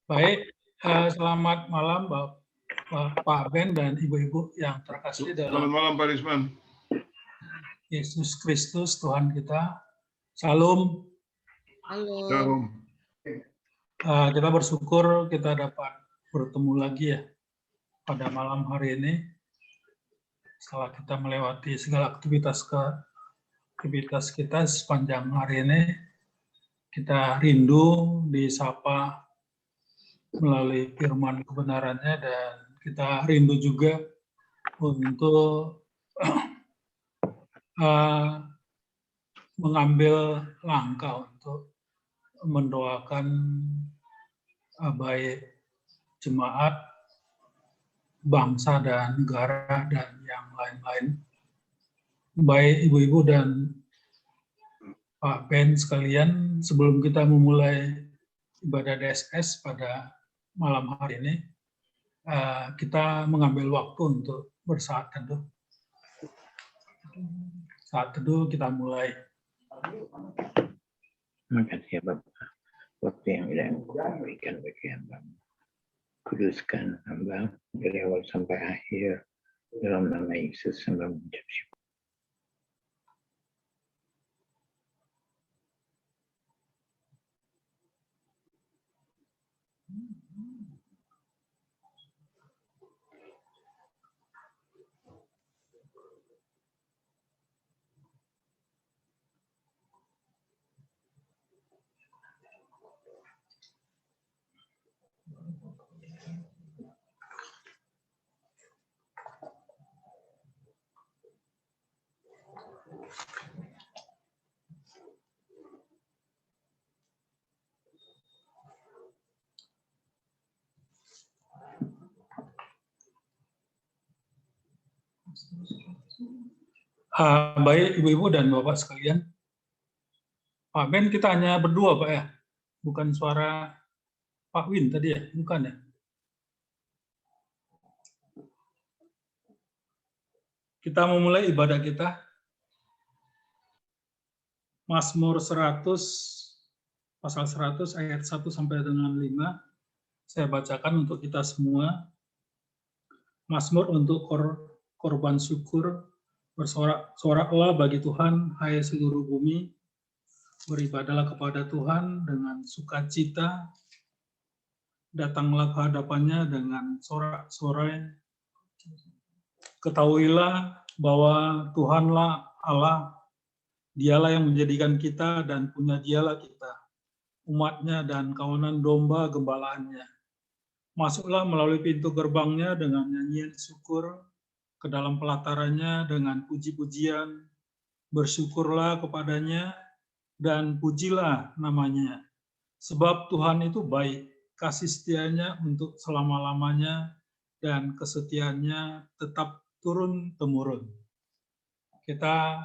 Baik, selamat malam Pak Ben dan Ibu-Ibu yang terkasih dalam Selamat malam Pak Risman. Yesus Kristus Tuhan kita. Salam. Halo. Kita bersyukur kita dapat bertemu lagi ya pada malam hari ini. Setelah kita melewati segala aktivitas kita sepanjang hari ini, kita rindu disapa melalui firman kebenarannya, dan kita rindu juga untuk mengambil langkah untuk mendoakan baik jemaat, bangsa dan negara dan yang lain-lain. Baik Ibu-Ibu dan Pak Ben sekalian, sebelum kita memulai ibadah DSS pada malam hari ini, kita mengambil waktu untuk bersaat teduh. Saat teduh kita mulai. Makasih ya Bapak, waktu yang Engkau berikan bagi hamba. Kuduskan hamba dari awal sampai akhir, dalam nama Yesus hamba mengucap syukur. Baik Ibu-Ibu dan Bapak sekalian, Pak Ben kita hanya berdua Pak ya, bukan suara Pak Win tadi ya, bukan ya? Kita memulai ibadah kita, Mazmur 100, pasal 100 ayat 1 sampai dengan 5, saya bacakan untuk kita semua. Mazmur untuk korban syukur. Bersoraklah bagi Tuhan, hai seluruh bumi, beribadahlah kepada Tuhan dengan sukacita, datanglah ke hadapannya dengan sorak-sorai. Ketahuilah bahwa Tuhanlah Allah, Dialah yang menjadikan kita dan punya Dialah kita, umatnya dan kawanan domba gembalaannya. Masuklah melalui pintu gerbangnya dengan nyanyian syukur, ke dalam pelatarannya dengan puji-pujian, bersyukurlah kepadanya dan pujilah namanya. Sebab Tuhan itu baik, kasih setianya untuk selama-lamanya, dan kesetiaannya tetap turun-temurun. Kita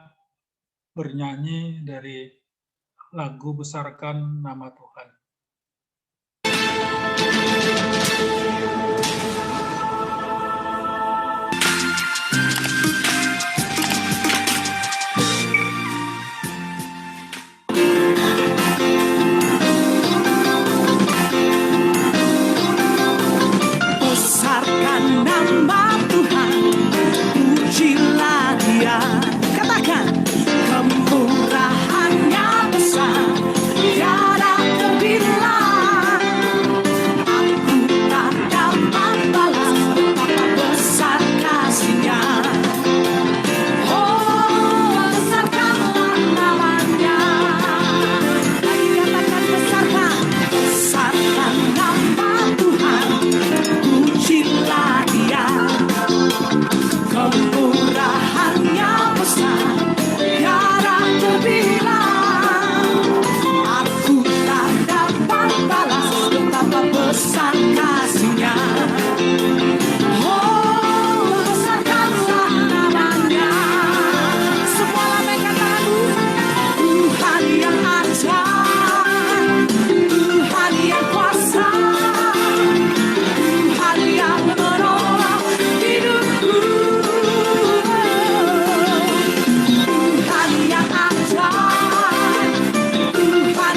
bernyanyi dari lagu Besarkan Nama Tuhan. Nama Tuhan, pujilah Dia. Katakan, kemurahannya besar, tiada tebis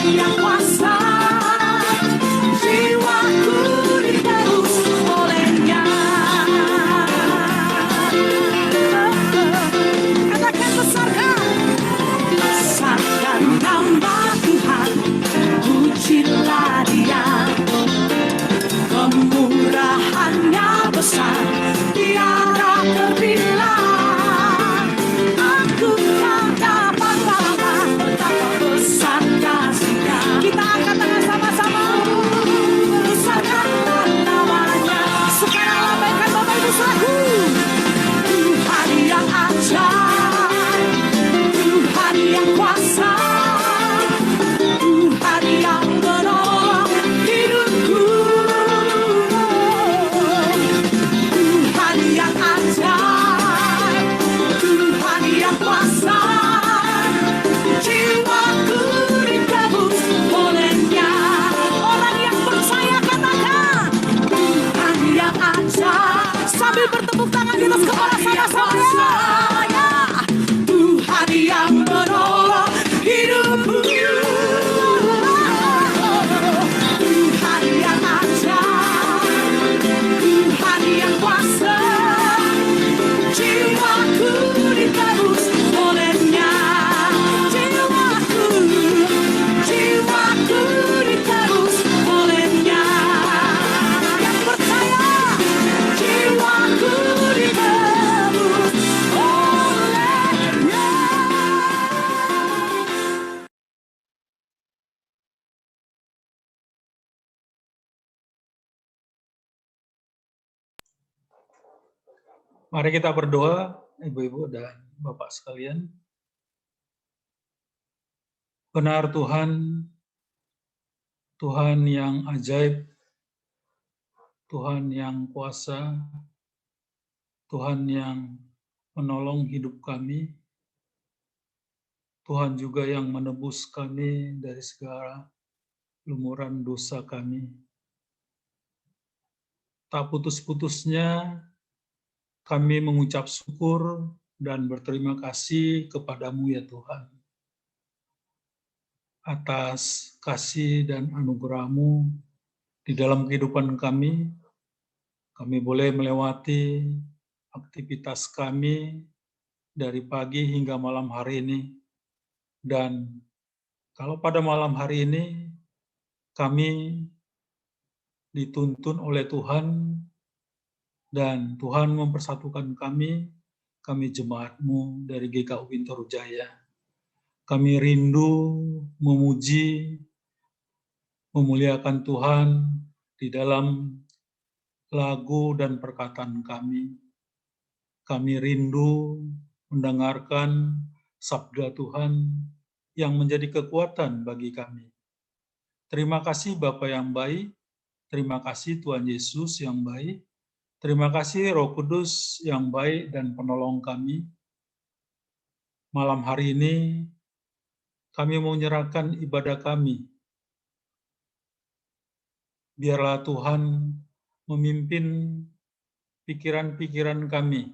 Tuhan yang kuasa, jiwaku ditebus olehnya. Katakan besarkan nama Tuhan, pujilah Dia. Kemurahannya besar, tiada terbilang. Aku tak dapat berapa betapa besar kasih-Nya. Kita angkat tangan sama-sama, besarkan namanya. Sekarang lambaikan Bapak Ibu Saudaraku. Tuhan yang ajaib, Tuhan yang kuasa, Tuhan yang menolong hidupku. Tuhan yang ajaib, Tuhan yang kuasa, jiwaku ditebus olehnya. Orang yang percaya katakan, Tuhan yang ajaib. Sambil bertepuk tangan di atas kepala sama-sama. Tuhan yang menolong hidupku. Tuhan yang ajaib, Tuhan yang kuasa, jiwaku ditebus olehnya. Jiwaku ditebus olehnya. Yang percaya, jiwaku ditebus olehnya. Mari kita berdoa, Ibu-ibu dan Bapak sekalian. Benar Tuhan, Tuhan yang ajaib, Tuhan yang kuasa, Tuhan yang menolong hidup kami, Tuhan juga yang menebus kami dari segala lumuran dosa kami. Tak putus-putusnya kami mengucap syukur dan berterima kasih kepadamu ya Tuhan, atas kasih dan anugerah-Mu di dalam kehidupan kami. Kami boleh melewati aktivitas kami dari pagi hingga malam hari ini. Dan kalau pada malam hari ini kami dituntun oleh Tuhan, dan Tuhan mempersatukan kami jemaat-Mu dari GKU Bintaro Jaya. Kami rindu memuji, memuliakan Tuhan di dalam lagu dan perkataan kami. Kami rindu mendengarkan sabda Tuhan yang menjadi kekuatan bagi kami. Terima kasih Bapa yang baik, terima kasih Tuhan Yesus yang baik, terima kasih Roh Kudus yang baik dan penolong kami. Malam hari ini kami mau menyerahkan ibadah kami. Biarlah Tuhan memimpin pikiran-pikiran kami.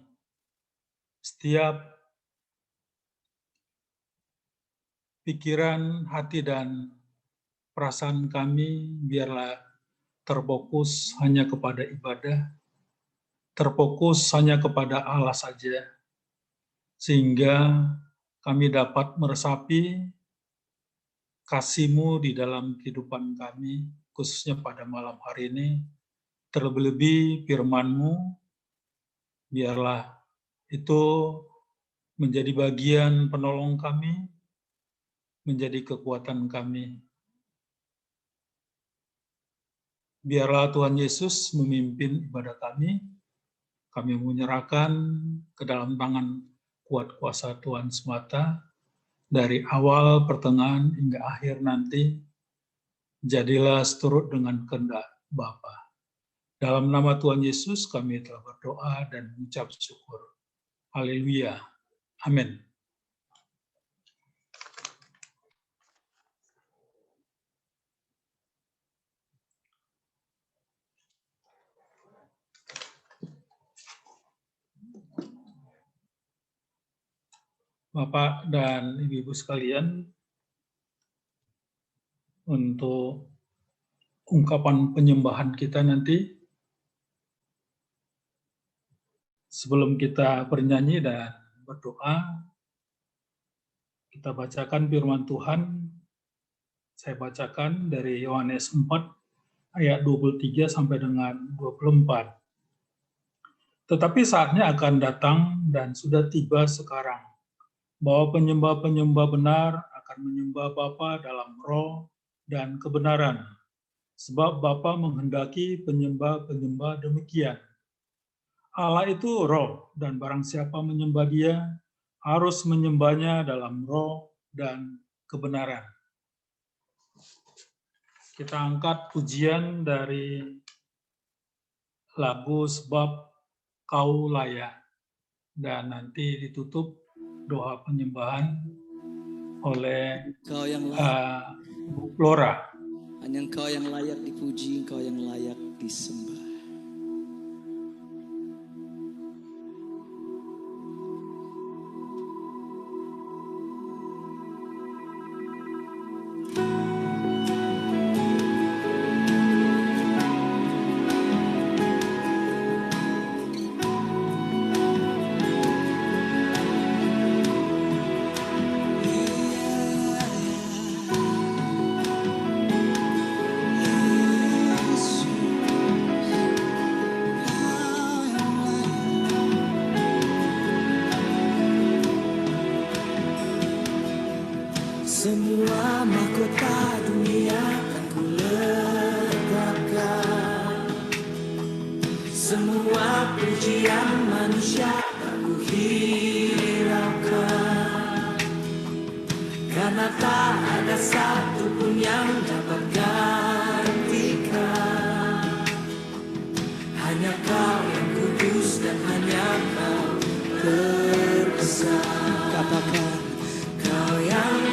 Setiap pikiran, hati, dan perasaan kami biarlah terfokus hanya kepada ibadah, terfokus hanya kepada Allah saja, sehingga kami dapat meresapi kasih-Mu di dalam kehidupan kami, khususnya pada malam hari ini. Terlebih-lebih firman-Mu, biarlah itu menjadi bagian penolong kami, menjadi kekuatan kami. Biarlah Tuhan Yesus memimpin ibadah kami. Kami menyerahkan ke dalam tangan kuat kuasa Tuhan semata, dari awal, pertengahan, hingga akhir nanti. Jadilah seturut dengan kehendak Bapa. Dalam nama Tuhan Yesus kami telah berdoa dan mengucap syukur. Haleluya. Amin. Bapak dan Ibu-ibu sekalian, untuk ungkapan penyembahan kita nanti. Sebelum kita bernyanyi dan berdoa, kita bacakan firman Tuhan. Saya bacakan dari Yohanes 4 ayat 23 sampai dengan 24. Tetapi saatnya akan datang dan sudah tiba sekarang, bahwa penyembah-penyembah benar akan menyembah Bapa dalam roh dan kebenaran, sebab Bapa menghendaki penyembah-penyembah demikian. Allah itu roh, dan barang siapa menyembah Dia harus menyembahnya dalam roh dan kebenaran. Kita angkat pujian dari lagu Sebab Kau Layak, dan nanti ditutup doa penyembahan oleh Engkau yang layak, Bu Flora. hanya Engkau yang layak dipuji, Engkau yang layak disembah. Semua mahkota dunia akan kuletakkan, semua pujian manusia akan kuhiraukan, karena tak ada satu pun yang dapat gantikan. Hanya Kau yang kudus dan hanya Kau terbesar. Katakan, Kau yang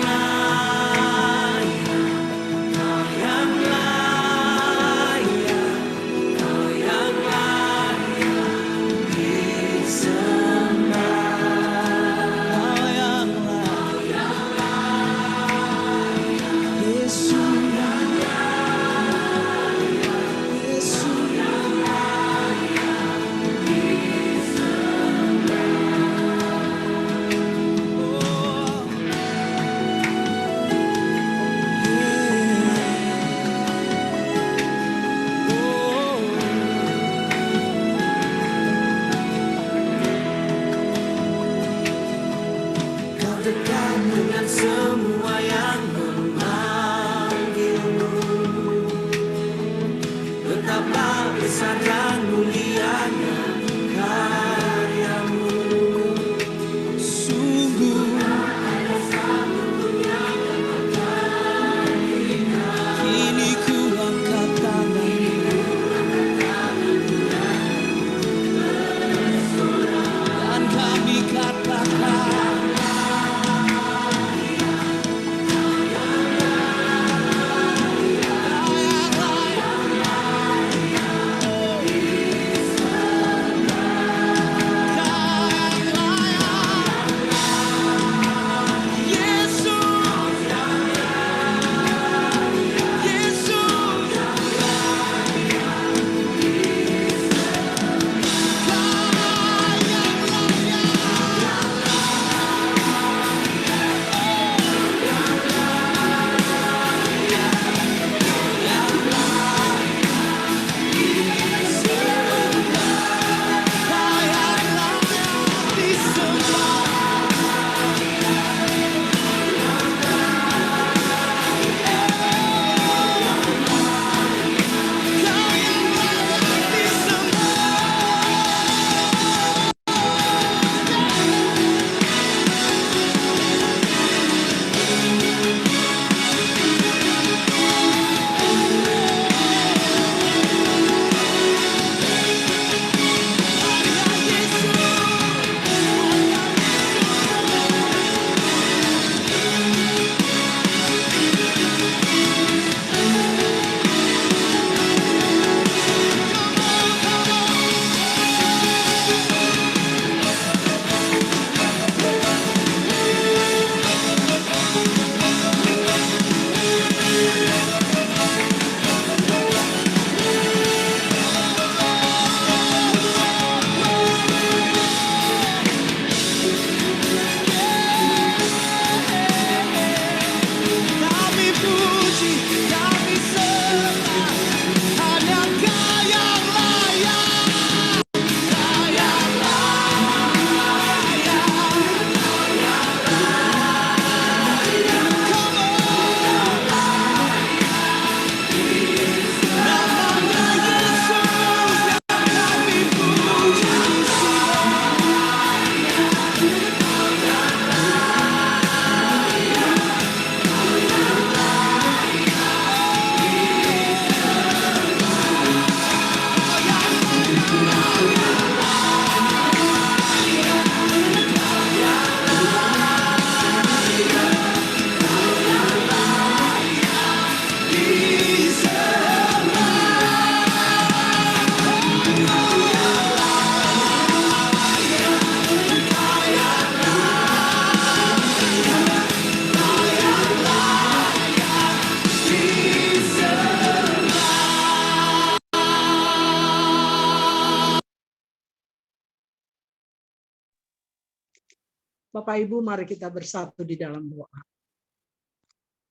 Bapak Ibu, mari kita bersatu di dalam doa.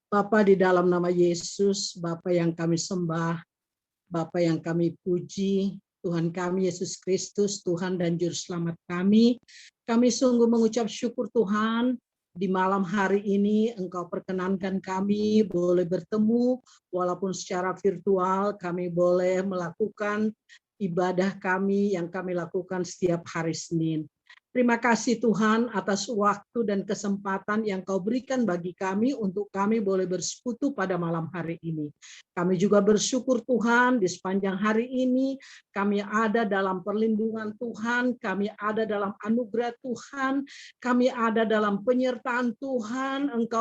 Bapa, di dalam nama Yesus, Bapa yang kami sembah, Bapa yang kami puji, Tuhan kami Yesus Kristus, Tuhan dan Juru Selamat kami sungguh mengucap syukur Tuhan, di malam hari ini Engkau perkenankan kami boleh bertemu, walaupun secara virtual kami boleh melakukan ibadah kami yang kami lakukan setiap hari Senin. Terima kasih Tuhan atas waktu dan kesempatan yang Kau berikan bagi kami untuk kami boleh bersekutu pada malam hari ini. Kami juga bersyukur Tuhan di sepanjang hari ini kami ada dalam perlindungan Tuhan, kami ada dalam anugerah Tuhan, kami ada dalam penyertaan Tuhan. Engkau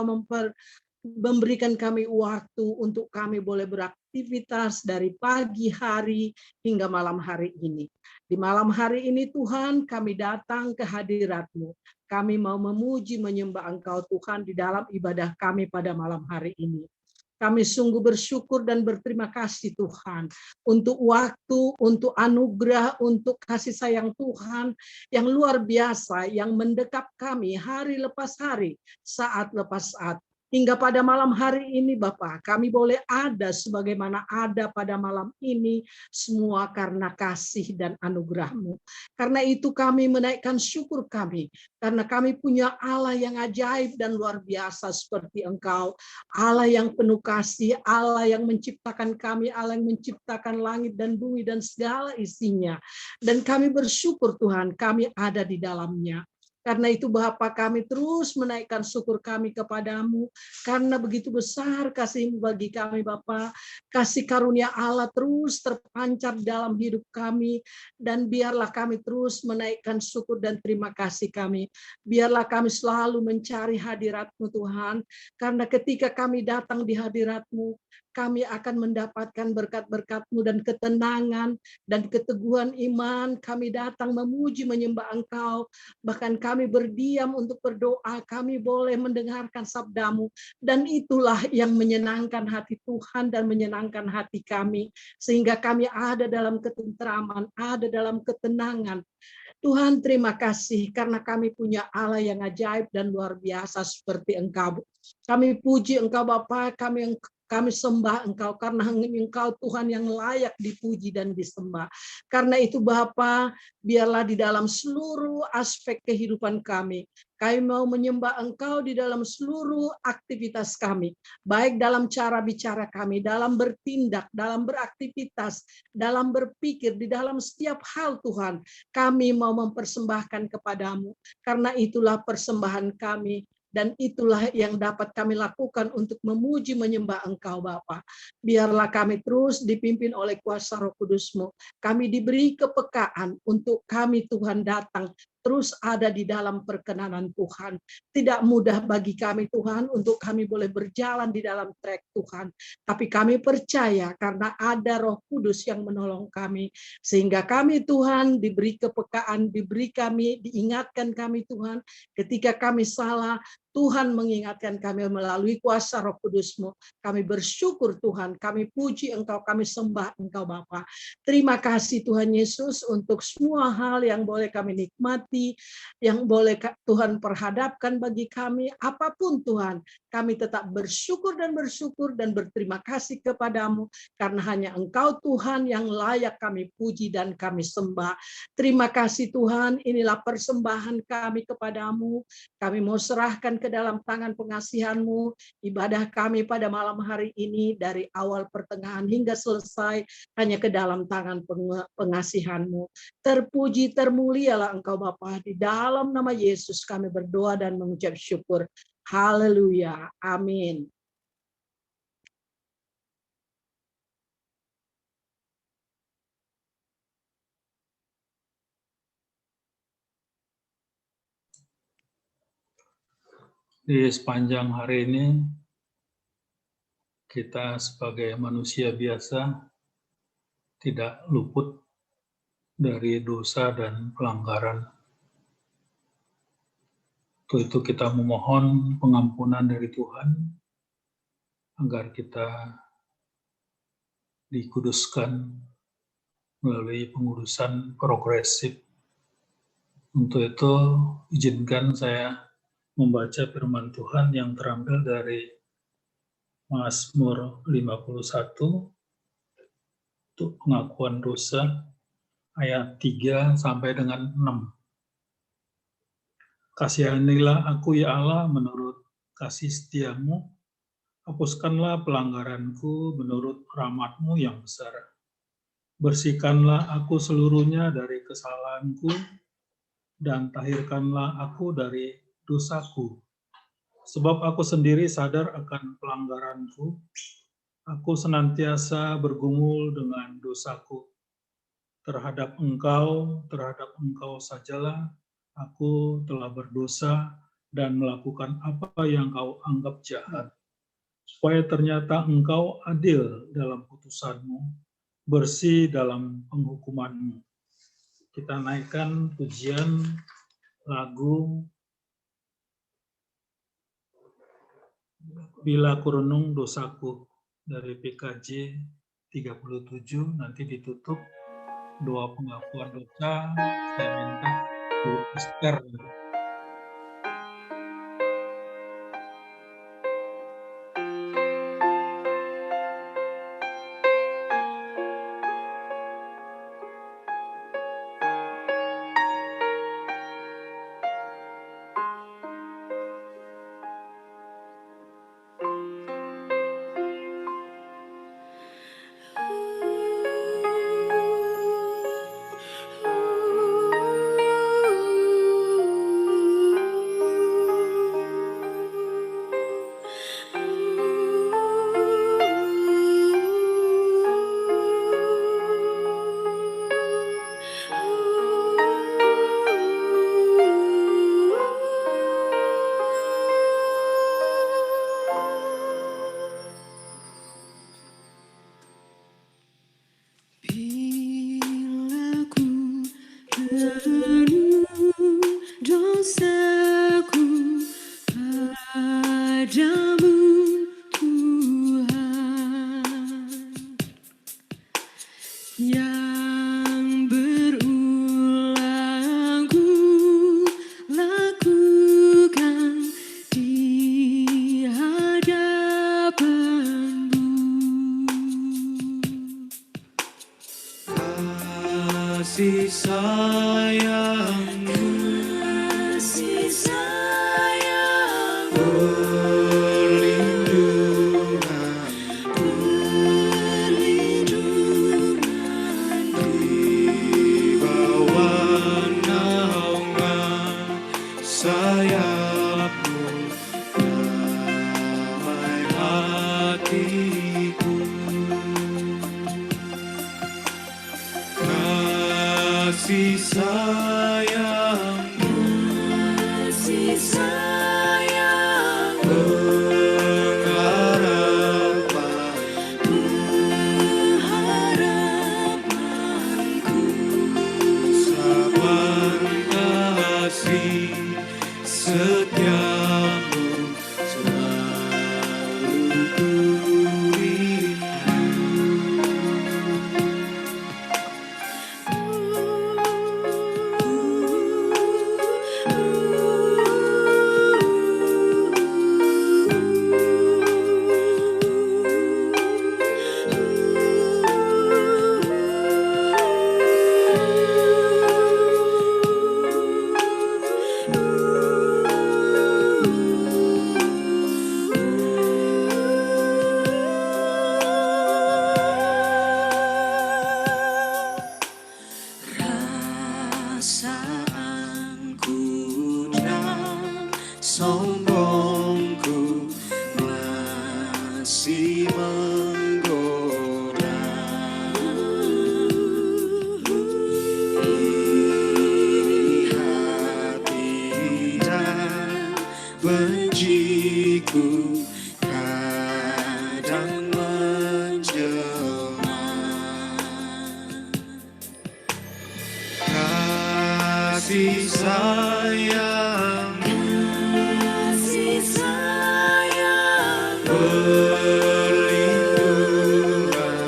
memberikan kami waktu untuk kami boleh beraktivitas dari pagi hari hingga malam hari ini. Di malam hari ini Tuhan, kami datang ke hadirat-Mu. Kami mau memuji menyembah Engkau Tuhan di dalam ibadah kami pada malam hari ini. Kami sungguh bersyukur dan berterima kasih Tuhan untuk waktu, untuk anugerah, untuk kasih sayang Tuhan yang luar biasa yang mendekap kami hari lepas hari, saat lepas saat. Hingga pada malam hari ini Bapa, kami boleh ada sebagaimana ada pada malam ini, semua karena kasih dan anugerah-Mu. Karena itu kami menaikkan syukur kami, karena kami punya Allah yang ajaib dan luar biasa seperti Engkau. Allah yang penuh kasih, Allah yang menciptakan kami, Allah yang menciptakan langit dan bumi dan segala isinya. Dan kami bersyukur Tuhan, kami ada di dalamnya. Karena itu Bapa, kami terus menaikkan syukur kami kepadamu, karena begitu besar kasih-Mu bagi kami Bapa. Kasih karunia Allah terus terpancar dalam hidup kami, dan biarlah kami terus menaikkan syukur dan terima kasih kami. Biarlah kami selalu mencari hadirat-Mu Tuhan, karena ketika kami datang di hadirat-Mu, kami akan mendapatkan berkat-berkat-Mu dan ketenangan dan keteguhan iman. Kami datang memuji menyembah Engkau, bahkan kami berdiam untuk berdoa, kami boleh mendengarkan sabda-Mu, dan itulah yang menyenangkan hati Tuhan dan menyenangkan hati kami, sehingga kami ada dalam ketentraman, ada dalam ketenangan. Tuhan, terima kasih karena kami punya Allah yang ajaib dan luar biasa seperti Engkau. Kami puji Engkau Bapa, kami sembah Engkau karena Engkau Tuhan yang layak dipuji dan disembah. Karena itu Bapa, biarlah di dalam seluruh aspek kehidupan kami mau menyembah Engkau di dalam seluruh aktivitas kami. Baik dalam cara bicara kami, dalam bertindak, dalam beraktivitas, dalam berpikir, di dalam setiap hal Tuhan. Kami mau mempersembahkan kepadamu. Karena itulah persembahan kami. Dan itulah yang dapat kami lakukan untuk memuji menyembah Engkau Bapa. Biarlah kami terus dipimpin oleh kuasa Roh Kudus-Mu. Kami diberi kepekaan untuk kami Tuhan datang terus ada di dalam perkenanan Tuhan. Tidak mudah bagi kami Tuhan untuk kami boleh berjalan di dalam trek Tuhan. Tapi kami percaya karena ada Roh Kudus yang menolong kami. Sehingga kami Tuhan diberi kepekaan, diingatkan kami Tuhan. Ketika kami salah, Tuhan mengingatkan kami melalui kuasa Roh Kudus-Mu. Kami bersyukur Tuhan, kami puji Engkau, kami sembah Engkau Bapa. Terima kasih Tuhan Yesus untuk semua hal yang boleh kami nikmati, yang boleh Tuhan perhadapkan bagi kami. Apapun Tuhan, kami tetap bersyukur dan berterima kasih kepadamu. Karena hanya Engkau Tuhan yang layak kami puji dan kami sembah. Terima kasih Tuhan, inilah persembahan kami kepadamu. Kami mau serahkan ke dalam tangan pengasihan-Mu, ibadah kami pada malam hari ini dari awal pertengahan hingga selesai hanya ke dalam tangan pengasihan-Mu. Terpuji termulialah Engkau Bapa, di dalam nama Yesus kami berdoa dan mengucap syukur. Haleluya. Amin. Di sepanjang hari ini, kita sebagai manusia biasa tidak luput dari dosa dan pelanggaran. Untuk itu kita memohon pengampunan dari Tuhan, agar kita dikuduskan melalui pengudusan progresif Untuk itu, izinkan saya membaca firman Tuhan yang terambil dari Mazmur 51, untuk pengakuan dosa, ayat 3 sampai dengan 6. Kasihanilah aku ya Allah menurut kasih setiamu, hapuskanlah pelanggaranku menurut rahmat-Mu yang besar. Bersihkanlah aku seluruhnya dari kesalahanku, dan tahirkanlah aku dari dosaku. Sebab aku sendiri sadar akan pelanggaranku, aku senantiasa bergumul dengan dosaku. Terhadap engkau sajalah aku telah berdosa dan melakukan apa yang kau anggap jahat. Supaya ternyata engkau adil dalam putusanmu, bersih dalam penghukumanmu. Kita naikkan pujian lagu Bila Kurenung Dosaku dari PKJ 37, nanti ditutup doa pengakuan dosa. Saya minta Bu Esther. Kasih sayangmu, perlindungan di bawah naungan sayapmu, damai hatiku. Kasih sayangmu, pengharapanku, sabar kasih setiamu selalu ku perasaanku dan sombongku masih menggoda. Di hati dan benciku kadang menjelma. Kasih sayang, perlindungan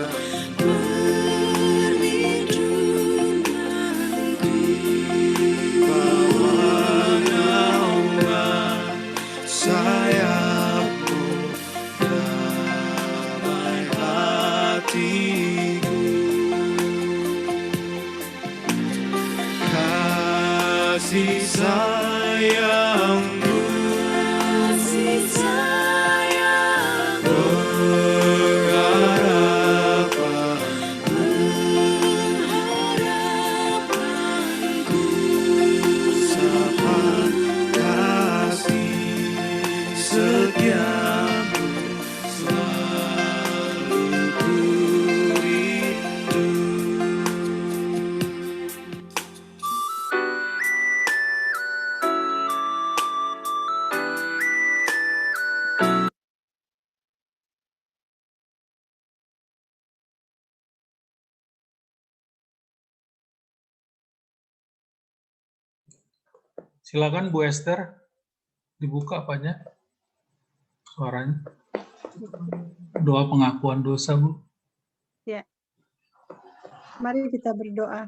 di bawah kasih sayangmu, Kasih sayang pengharapanku, sahabat kasih setiamu selalu ku rindu. Silakan Bu Esther, dibuka apanya? Suaranya. Doa pengakuan dosa, Bu. Mari kita berdoa.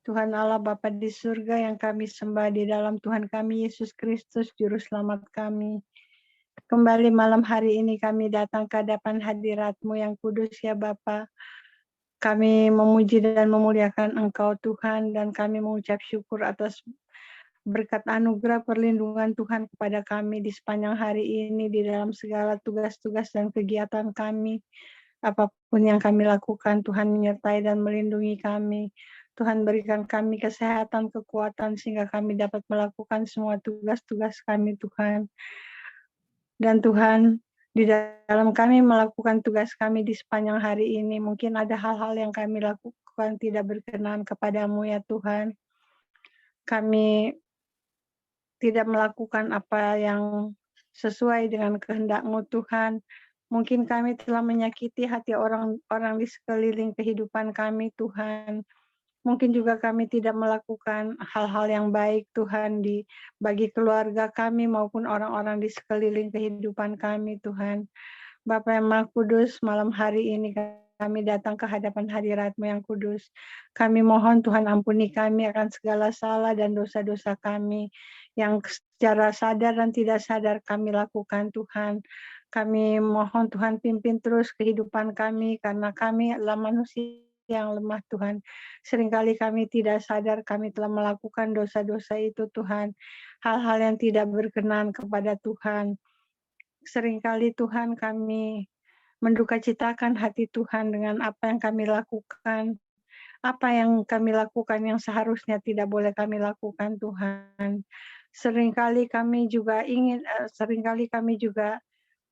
Tuhan Allah Bapa di surga yang kami sembah di dalam Tuhan kami Yesus Kristus Juru Selamat kami. Kembali malam hari ini kami datang ke hadapan hadirat-Mu yang kudus ya Bapa. Kami memuji dan memuliakan Engkau Tuhan dan kami mengucap syukur atas berkat anugerah perlindungan Tuhan kepada kami di sepanjang hari ini di dalam segala tugas-tugas dan kegiatan kami. Apapun yang kami lakukan, Tuhan menyertai dan melindungi kami. Tuhan berikan kami kesehatan, kekuatan, sehingga kami dapat melakukan semua tugas-tugas kami, Tuhan. Dan Tuhan, di dalam kami melakukan tugas kami di sepanjang hari ini, mungkin ada hal-hal yang kami lakukan tidak berkenan kepadamu ya Tuhan. Kami tidak melakukan apa yang sesuai dengan kehendak-Mu Tuhan. Mungkin kami telah menyakiti hati orang-orang di sekeliling kehidupan kami Tuhan. Mungkin juga kami tidak melakukan hal-hal yang baik Tuhan bagi keluarga kami maupun orang-orang di sekeliling kehidupan kami Tuhan. Bapa yang Maha Kudus, malam hari ini kami datang ke hadapan hadirat-Mu yang kudus. Kami mohon Tuhan ampuni kami akan segala salah dan dosa-dosa kami yang secara sadar dan tidak sadar kami lakukan Tuhan. Kami mohon Tuhan pimpin terus kehidupan kami karena kami adalah manusia yang lemah Tuhan. Seringkali kami tidak sadar kami telah melakukan dosa-dosa itu Tuhan. Hal-hal yang tidak berkenan kepada Tuhan. Seringkali Tuhan kami mendukacitakan hati Tuhan dengan apa yang kami lakukan. Apa yang kami lakukan yang seharusnya tidak boleh kami lakukan Tuhan. Seringkali kami juga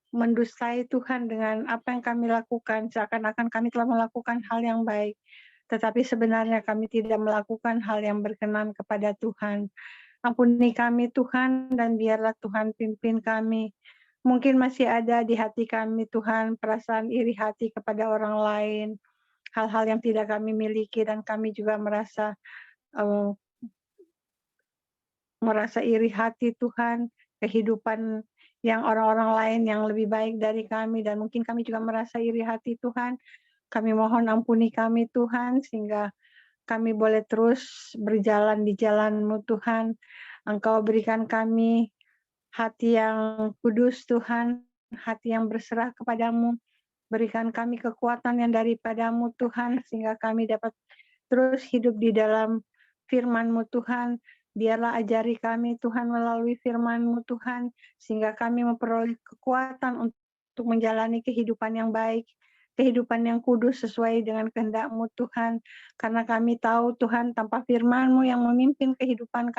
mendustai Tuhan dengan apa yang kami lakukan, seakan-akan kami telah melakukan hal yang baik, tetapi sebenarnya kami tidak melakukan hal yang berkenan kepada Tuhan. Ampuni kami Tuhan, dan biarlah Tuhan pimpin kami. Mungkin masih ada di hati kami Tuhan perasaan iri hati kepada orang lain, hal-hal yang tidak kami miliki, dan kami juga merasa iri hati Tuhan, kehidupan yang orang-orang lain yang lebih baik dari kami, dan mungkin kami juga merasa iri hati Tuhan. Kami mohon ampuni kami Tuhan, sehingga kami boleh terus berjalan di jalan-Mu Tuhan. Engkau berikan kami hati yang kudus Tuhan, hati yang berserah kepadamu. Berikan kami kekuatan yang daripada-Mu Tuhan, sehingga kami dapat terus hidup di dalam firman-Mu Tuhan. Biarlah ajari kami Tuhan melalui firman-Mu Tuhan, sehingga kami memperoleh kekuatan untuk menjalani kehidupan yang baik, kehidupan yang kudus sesuai dengan kehendak-Mu Tuhan. Karena kami tahu Tuhan, tanpa firman-Mu yang memimpin kehidupan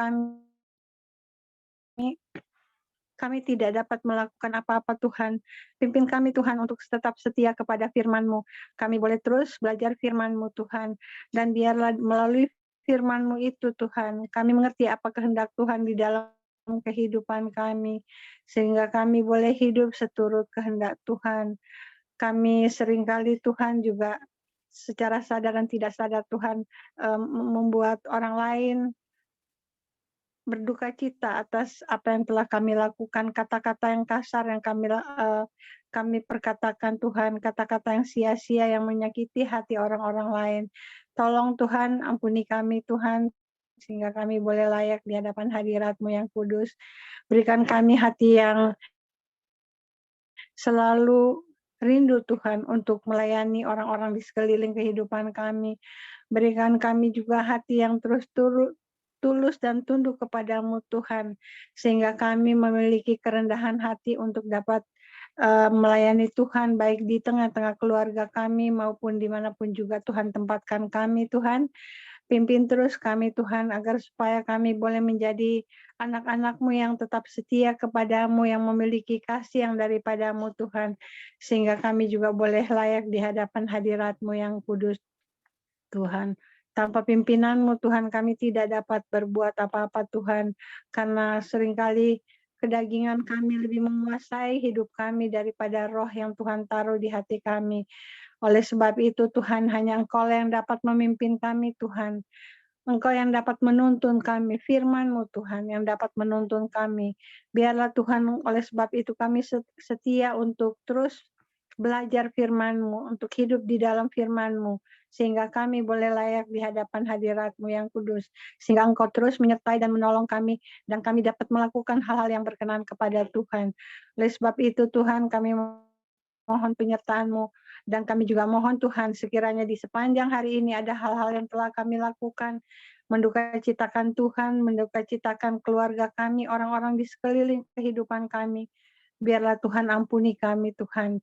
kami tidak dapat melakukan apa-apa Tuhan. Pimpin kami Tuhan untuk tetap setia kepada firman-Mu. Kami boleh terus belajar firman-Mu Tuhan. Dan biarlah melalui firman-Mu itu Tuhan, kami mengerti apa kehendak Tuhan di dalam kehidupan kami, sehingga kami boleh hidup seturut kehendak Tuhan. Kami seringkali Tuhan juga secara sadar dan tidak sadar Tuhan membuat orang lain berduka cita atas apa yang telah kami lakukan, kata-kata yang kasar yang kami perkatakan Tuhan, kata-kata yang sia-sia yang menyakiti hati orang-orang lain. Tolong Tuhan, ampuni kami Tuhan, sehingga kami boleh layak di hadapan hadirat-Mu yang kudus. Berikan kami hati yang selalu rindu Tuhan untuk melayani orang-orang di sekeliling kehidupan kami. Berikan kami juga hati yang terus tulus dan tunduk kepadamu Tuhan, sehingga kami memiliki kerendahan hati untuk dapat melayani Tuhan baik di tengah-tengah keluarga kami maupun dimanapun juga Tuhan tempatkan kami Tuhan. Pimpin terus kami Tuhan agar supaya kami boleh menjadi anak-anak-Mu yang tetap setia kepadamu, yang memiliki kasih yang daripadamu Tuhan, sehingga kami juga boleh layak di hadapan hadirat-Mu yang kudus Tuhan. Tanpa pimpinan-Mu Tuhan kami tidak dapat berbuat apa-apa Tuhan, karena seringkali kedagingan kami lebih menguasai hidup kami daripada roh yang Tuhan taruh di hati kami. Oleh sebab itu Tuhan, hanya Engkau yang dapat memimpin kami Tuhan. Engkau yang dapat menuntun kami, firman-Mu Tuhan yang dapat menuntun kami. Biarlah Tuhan, oleh sebab itu kami setia untuk terus belajar firman-Mu, untuk hidup di dalam firman-Mu, sehingga kami boleh layak di hadapan hadirat-Mu yang kudus, sehingga Engkau terus menyertai dan menolong kami, dan kami dapat melakukan hal-hal yang berkenan kepada Tuhan. Oleh sebab itu Tuhan, kami mohon penyertaan-Mu, dan kami juga mohon Tuhan sekiranya di sepanjang hari ini ada hal-hal yang telah kami lakukan, mendukacitakan Tuhan, mendukacitakan keluarga kami, orang-orang di sekeliling kehidupan kami. Biarlah Tuhan ampuni kami Tuhan.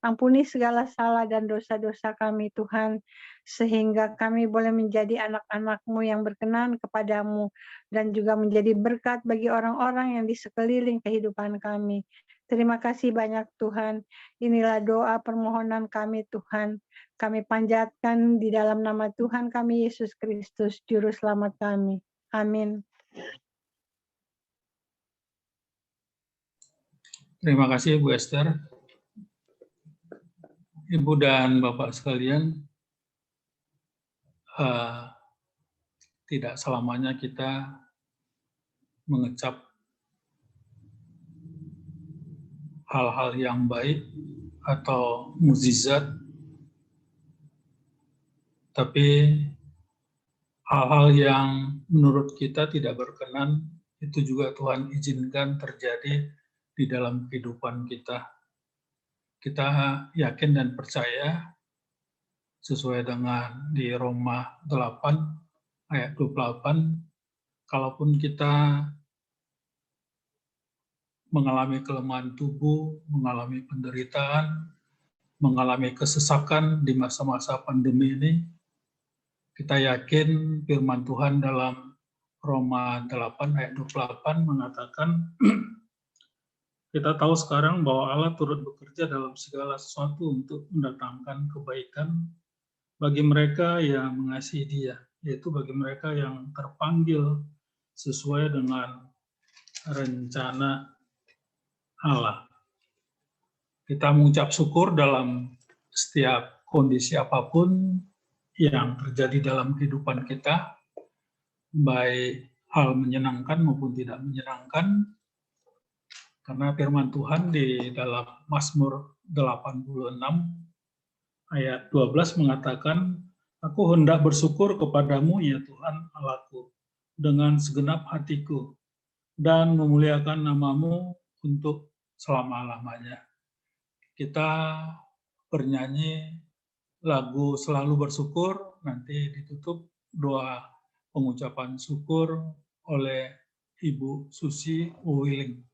Ampuni segala salah dan dosa-dosa kami Tuhan, sehingga kami boleh menjadi anak-anak-Mu yang berkenan kepadamu, dan juga menjadi berkat bagi orang-orang yang di sekeliling kehidupan kami. Terima kasih banyak Tuhan. Inilah doa permohonan kami Tuhan. Kami panjatkan di dalam nama Tuhan kami Yesus Kristus, Juru Selamat kami. Amin. Terima kasih Bu Esther. Ibu dan Bapak sekalian, tidak selamanya kita mengecap hal-hal yang baik atau mukjizat, tapi hal-hal yang menurut kita tidak berkenan itu juga Tuhan izinkan terjadi di dalam kehidupan kita. Kita yakin dan percaya sesuai dengan di Roma 8 ayat 28, kalaupun kita mengalami kelemahan tubuh, mengalami penderitaan, mengalami kesesakan di masa-masa pandemi ini, kita yakin firman Tuhan dalam Roma 8 ayat 28 mengatakan, kita tahu sekarang bahwa Allah turut bekerja dalam segala sesuatu untuk mendatangkan kebaikan bagi mereka yang mengasihi Dia, yaitu bagi mereka yang terpanggil sesuai dengan rencana Allah. Kita mengucap syukur dalam setiap kondisi apapun yang terjadi dalam kehidupan kita, baik hal menyenangkan maupun tidak menyenangkan, karena firman Tuhan di dalam Mazmur 86 ayat 12 mengatakan, aku hendak bersyukur kepadamu ya Tuhan Allahku dengan segenap hatiku dan memuliakan namamu untuk selama-lamanya. Kita bernyanyi lagu Selalu Bersyukur, nanti ditutup doa pengucapan syukur oleh Ibu Susi Uwiling.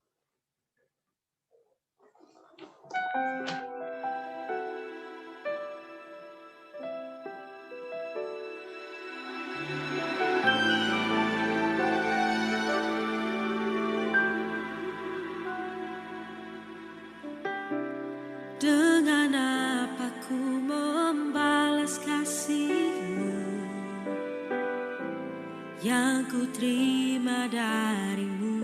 Dengan apa ku membalas kasih-Mu yang ku terima dari-Mu?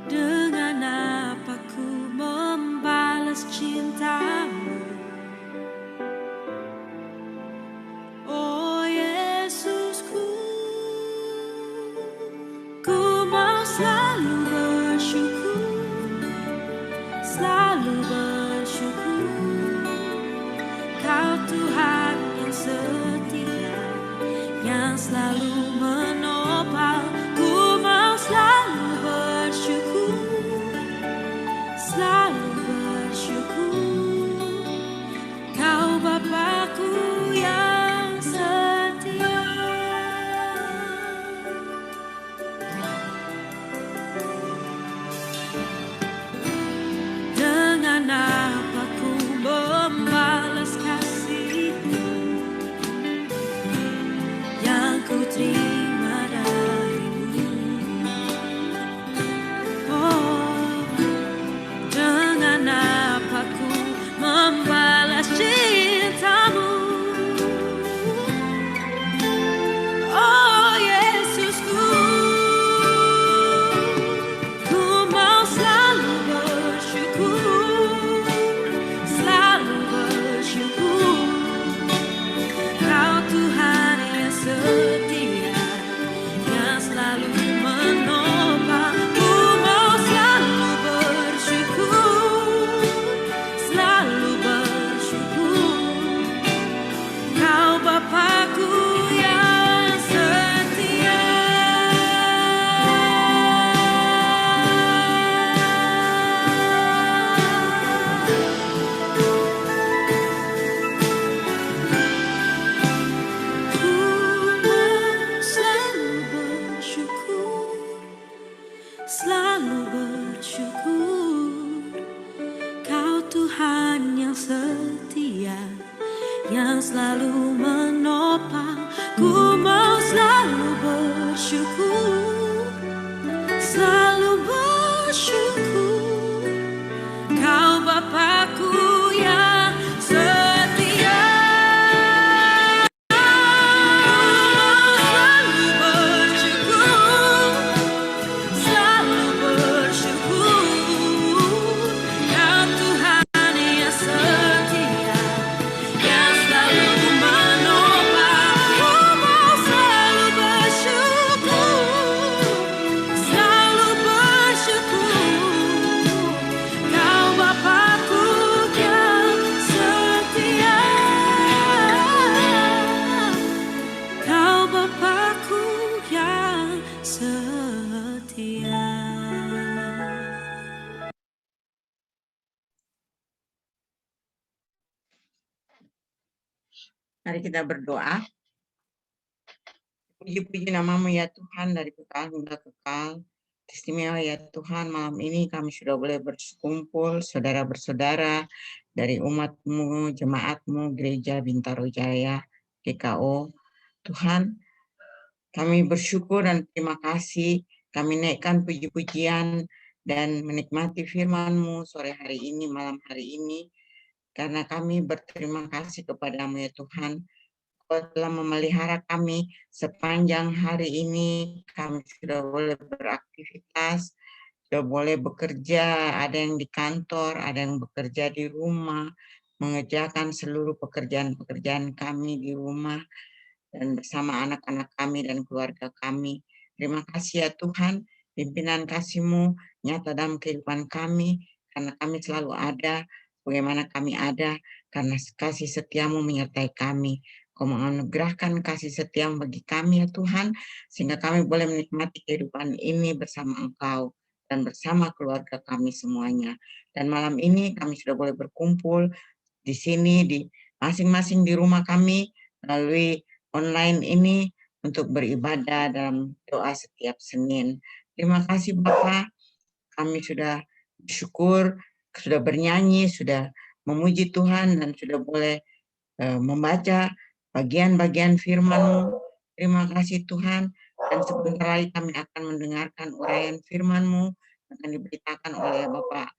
Dengan apa ku membalas cinta-Mu? Oh Yesusku, ku mau selalu bersyukur, Kau Tuhan yang setia, yang selalu Dia yang selalu menopang. Ku mau selalu bersyukur, selalu bersyukur. Kau Bapakku yang setia. Selalu bersyukur, selalu bersyukur. Kau Tuhan yang setia, yang selalu menopang. Ku mau selalu bersyukur, selalu bersyukur. Kau Bapakku yang setia, Kau Bapakku yang setia. Mari kita berdoa. Puji-puji nama-Mu ya Tuhan, dari kekal hingga kekal. Istimewa ya Tuhan, malam ini kami sudah boleh berkumpul, saudara bersaudara dari umat-Mu, jemaat-Mu, Gereja Bintaro Jaya, GKO. Tuhan, kami bersyukur dan terima kasih, kami naikkan puji-pujian dan menikmati firman-Mu sore hari ini, malam hari ini, karena kami berterima kasih kepada-Mu ya Tuhan. Kau telah memelihara kami sepanjang hari ini, kami sudah boleh beraktivitas, sudah boleh bekerja, ada yang di kantor, ada yang bekerja di rumah, mengerjakan seluruh pekerjaan-pekerjaan kami di rumah, dan bersama anak-anak kami dan keluarga kami. Terima kasih ya Tuhan, pimpinan kasih-Mu nyata dalam kehidupan kami, karena kami selalu ada, bagaimana kami ada, karena kasih setia-Mu menyertai kami. Kau menganugerahkan kasih setia-Mu bagi kami ya Tuhan, sehingga kami boleh menikmati kehidupan ini bersama Engkau dan bersama keluarga kami semuanya. Dan malam ini kami sudah boleh berkumpul di sini, di masing-masing di rumah kami, melalui online ini untuk beribadah dalam doa setiap Senin. Terima kasih Bapa, kami sudah bersyukur, sudah bernyanyi, sudah memuji Tuhan, dan sudah boleh membaca bagian-bagian firman-Mu. Terima kasih Tuhan, dan sebentar lagi kami akan mendengarkan uraian firman-Mu yang akan diberitakan oleh Bapak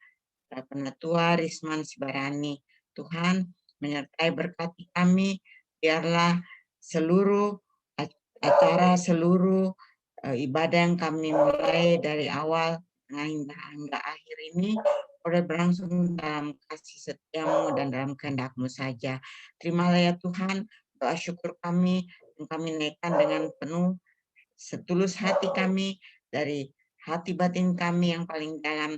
Penatua Risman Sibarani. Tuhan, menyertai berkati kami, biarlah seluruh acara, seluruh ibadah yang kami mulai dari awal hingga akhir ini boleh berlangsung dalam kasih setia-Mu dan dalam kehendak-Mu saja. Terimalah ya Tuhan doa syukur kami yang kami naikkan dengan penuh setulus hati kami, dari hati batin kami yang paling dalam,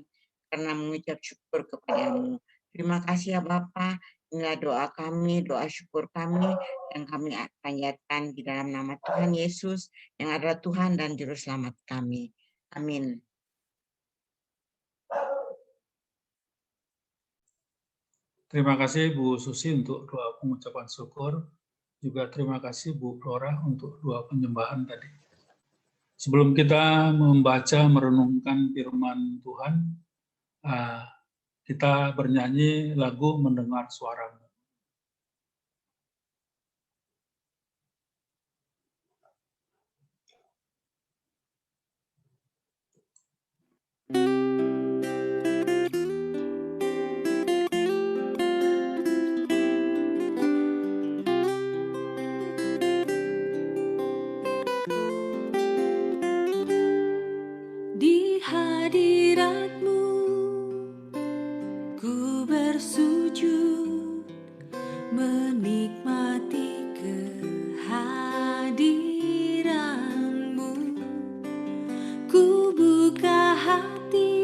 karena mengucap syukur kepada-Mu. Terima kasih ya Bapa. Inilah doa kami, doa syukur kami yang kami panjatkan di dalam nama Tuhan Yesus yang adalah Tuhan dan Juru Selamat kami. Amin. Terima kasih Bu Susi untuk doa pengucapan syukur. Juga terima kasih Bu Flora untuk doa penyembahan tadi. Sebelum kita membaca, merenungkan firman Tuhan, kita bernyanyi lagu Mendengar Suara-Mu. Di hadirat-Mu ku bersujud, menikmati kehadiran-Mu. Ku buka hati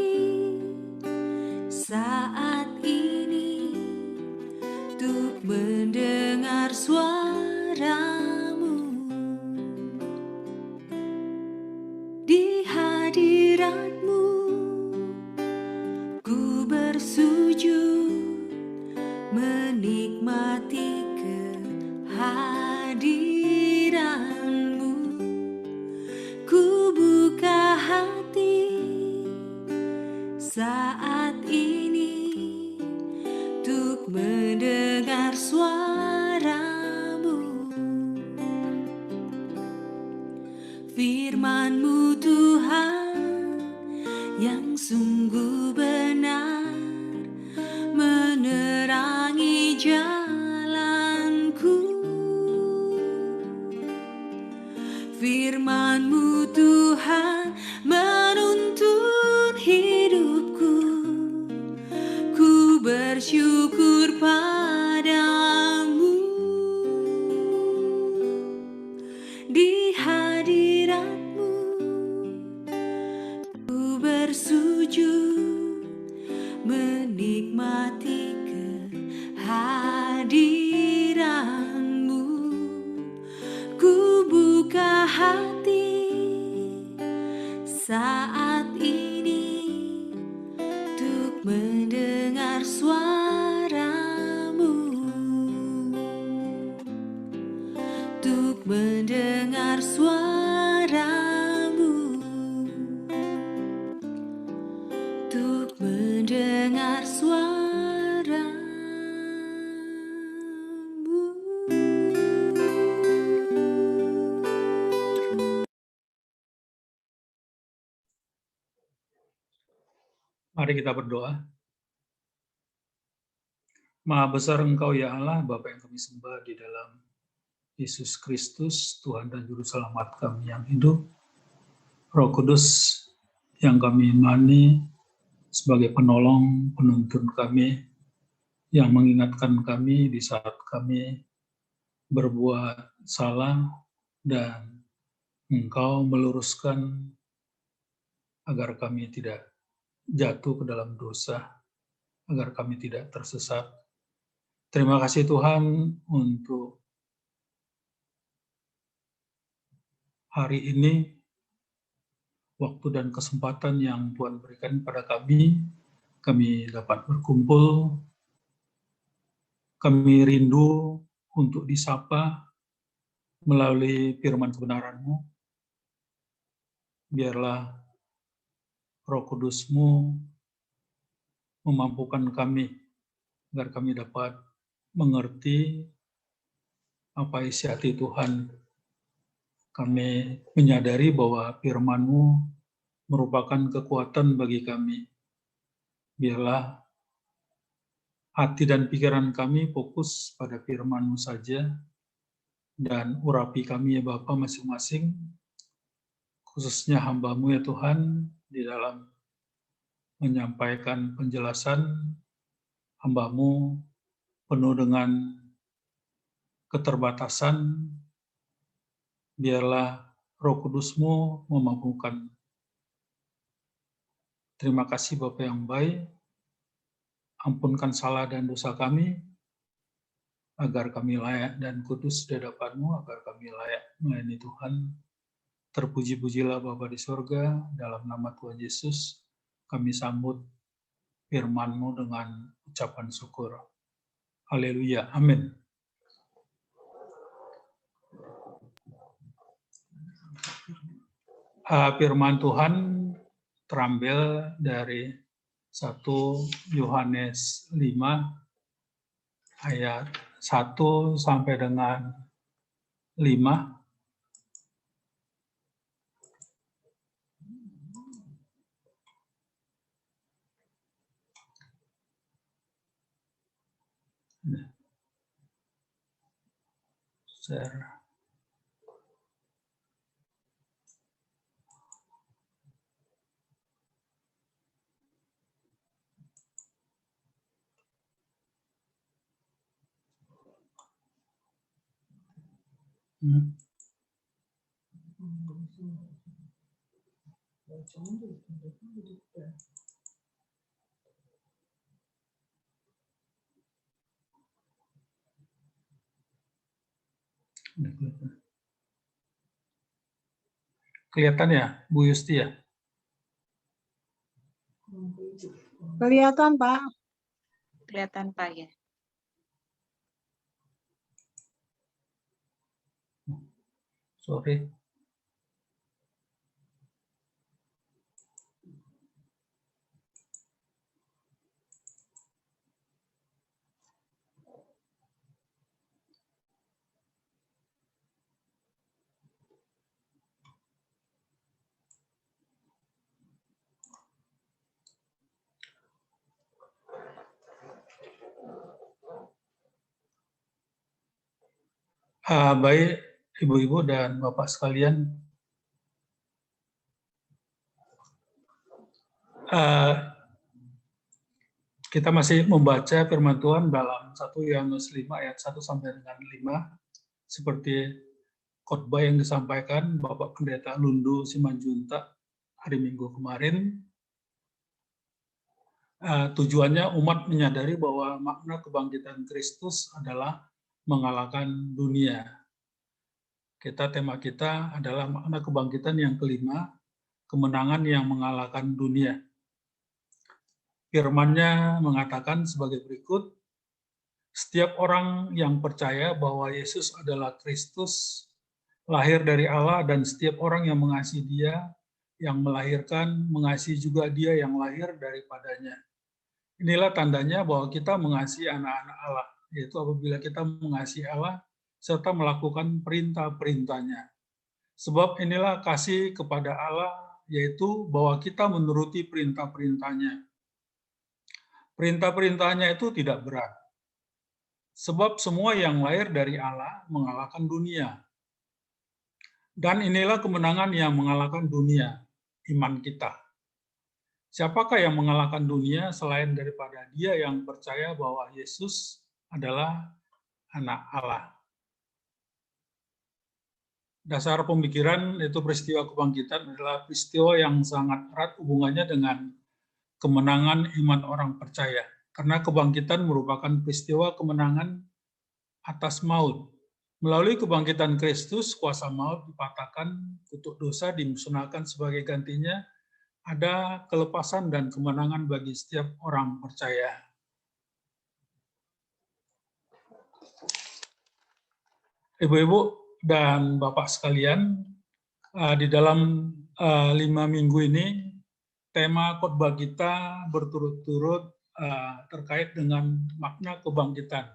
saat ini untuk mendengar suara-Mu. Di hadirat-Mu ku bersujud, menikmati kehadiran-Mu. Ku buka hati saat ini untuk mendengar suara sungguh benar menerangi jalanku. Firman-Mu Tuhan menuntun hidupku. Ku bersyukur padamu. Di hadirat-Mu ku bersujud menikmati kehadiran-Mu. Ku buka hati saat ini untuk mendengar suara-Mu, untuk mendengar suara-Mu, untuk mendengar suara-Mu. Mari kita berdoa. Maha besar Engkau ya Allah, Bapa yang kami sembah di dalam Yesus Kristus, Tuhan dan Juru Selamat kami yang hidup. Roh Kudus yang kami imani sebagai penolong, penuntun kami, yang mengingatkan kami di saat kami berbuat salah, dan Engkau meluruskan agar kami tidak jatuh ke dalam dosa, agar kami tidak tersesat. Terima kasih Tuhan untuk hari ini, waktu dan kesempatan yang Tuhan berikan pada kami dapat berkumpul, kami rindu untuk disapa melalui firman kebenaran-Mu. Biarlah Roh Kudus-Mu memampukan kami agar kami dapat mengerti apa isi hati Tuhan. Kami menyadari bahwa firman-Mu merupakan kekuatan bagi kami. Biarlah hati dan pikiran kami fokus pada firman-Mu saja, dan urapi kami ya Bapa masing-masing, khususnya hamba-Mu ya Tuhan, di dalam menyampaikan penjelasan. Hamba-Mu penuh dengan keterbatasan, biarlah Roh Kudus-Mu memampukan. Terima kasih Bapa yang baik, ampunkan salah dan dosa kami, agar kami layak dan kudus di hadapan-Mu, agar kami layak melayani Tuhan. Terpuji-pujilah Bapa di surga, dalam nama Tuhan Yesus, kami sambut firman-Mu dengan ucapan syukur. Haleluya, amin. Firman Tuhan terambil dari 1 Yohanes 5 ayat 1 sampai dengan 5. Share. Kelihatan ya, Bu Yusti ya? Kelihatan, Pak. Kelihatan Pak ya. Sorry. Baik, Ibu-ibu dan Bapak sekalian, kita masih membaca firman Tuhan dalam 1 Yohanes 5 ayat 1 sampai dengan 5, seperti khotbah yang disampaikan Bapak Pendeta Lundu Simanjuntak hari Minggu kemarin. Tujuannya umat menyadari bahwa makna kebangkitan Kristus adalah mengalahkan dunia. Tema kita adalah makna kebangkitan yang kelima, kemenangan yang mengalahkan dunia. Firman-Nya mengatakan sebagai berikut, setiap orang yang percaya bahwa Yesus adalah Kristus, lahir dari Allah, dan setiap orang yang mengasihi Dia, yang melahirkan, mengasihi juga Dia yang lahir daripadanya. Inilah tandanya bahwa kita mengasihi anak-anak Allah, yaitu apabila kita mengasihi Allah, serta melakukan perintah-perintah-Nya. Sebab inilah kasih kepada Allah, yaitu bahwa kita menuruti perintah-perintah-Nya. Perintah-perintah-Nya itu tidak berat. Sebab semua yang lahir dari Allah mengalahkan dunia. Dan inilah kemenangan yang mengalahkan dunia, iman kita. Siapakah yang mengalahkan dunia selain daripada dia yang percaya bahwa Yesus adalah anak Allah? Dasar pemikiran yaitu peristiwa kebangkitan adalah peristiwa yang sangat erat hubungannya dengan kemenangan iman orang percaya. Karena kebangkitan merupakan peristiwa kemenangan atas maut. Melalui kebangkitan Kristus, kuasa maut dipatahkan, kutuk dosa dimusnahkan sebagai gantinya, ada kelepasan dan kemenangan bagi setiap orang percaya. Ibu-ibu dan Bapak sekalian, di dalam 5 minggu ini, tema khotbah kita berturut-turut terkait dengan makna kebangkitan.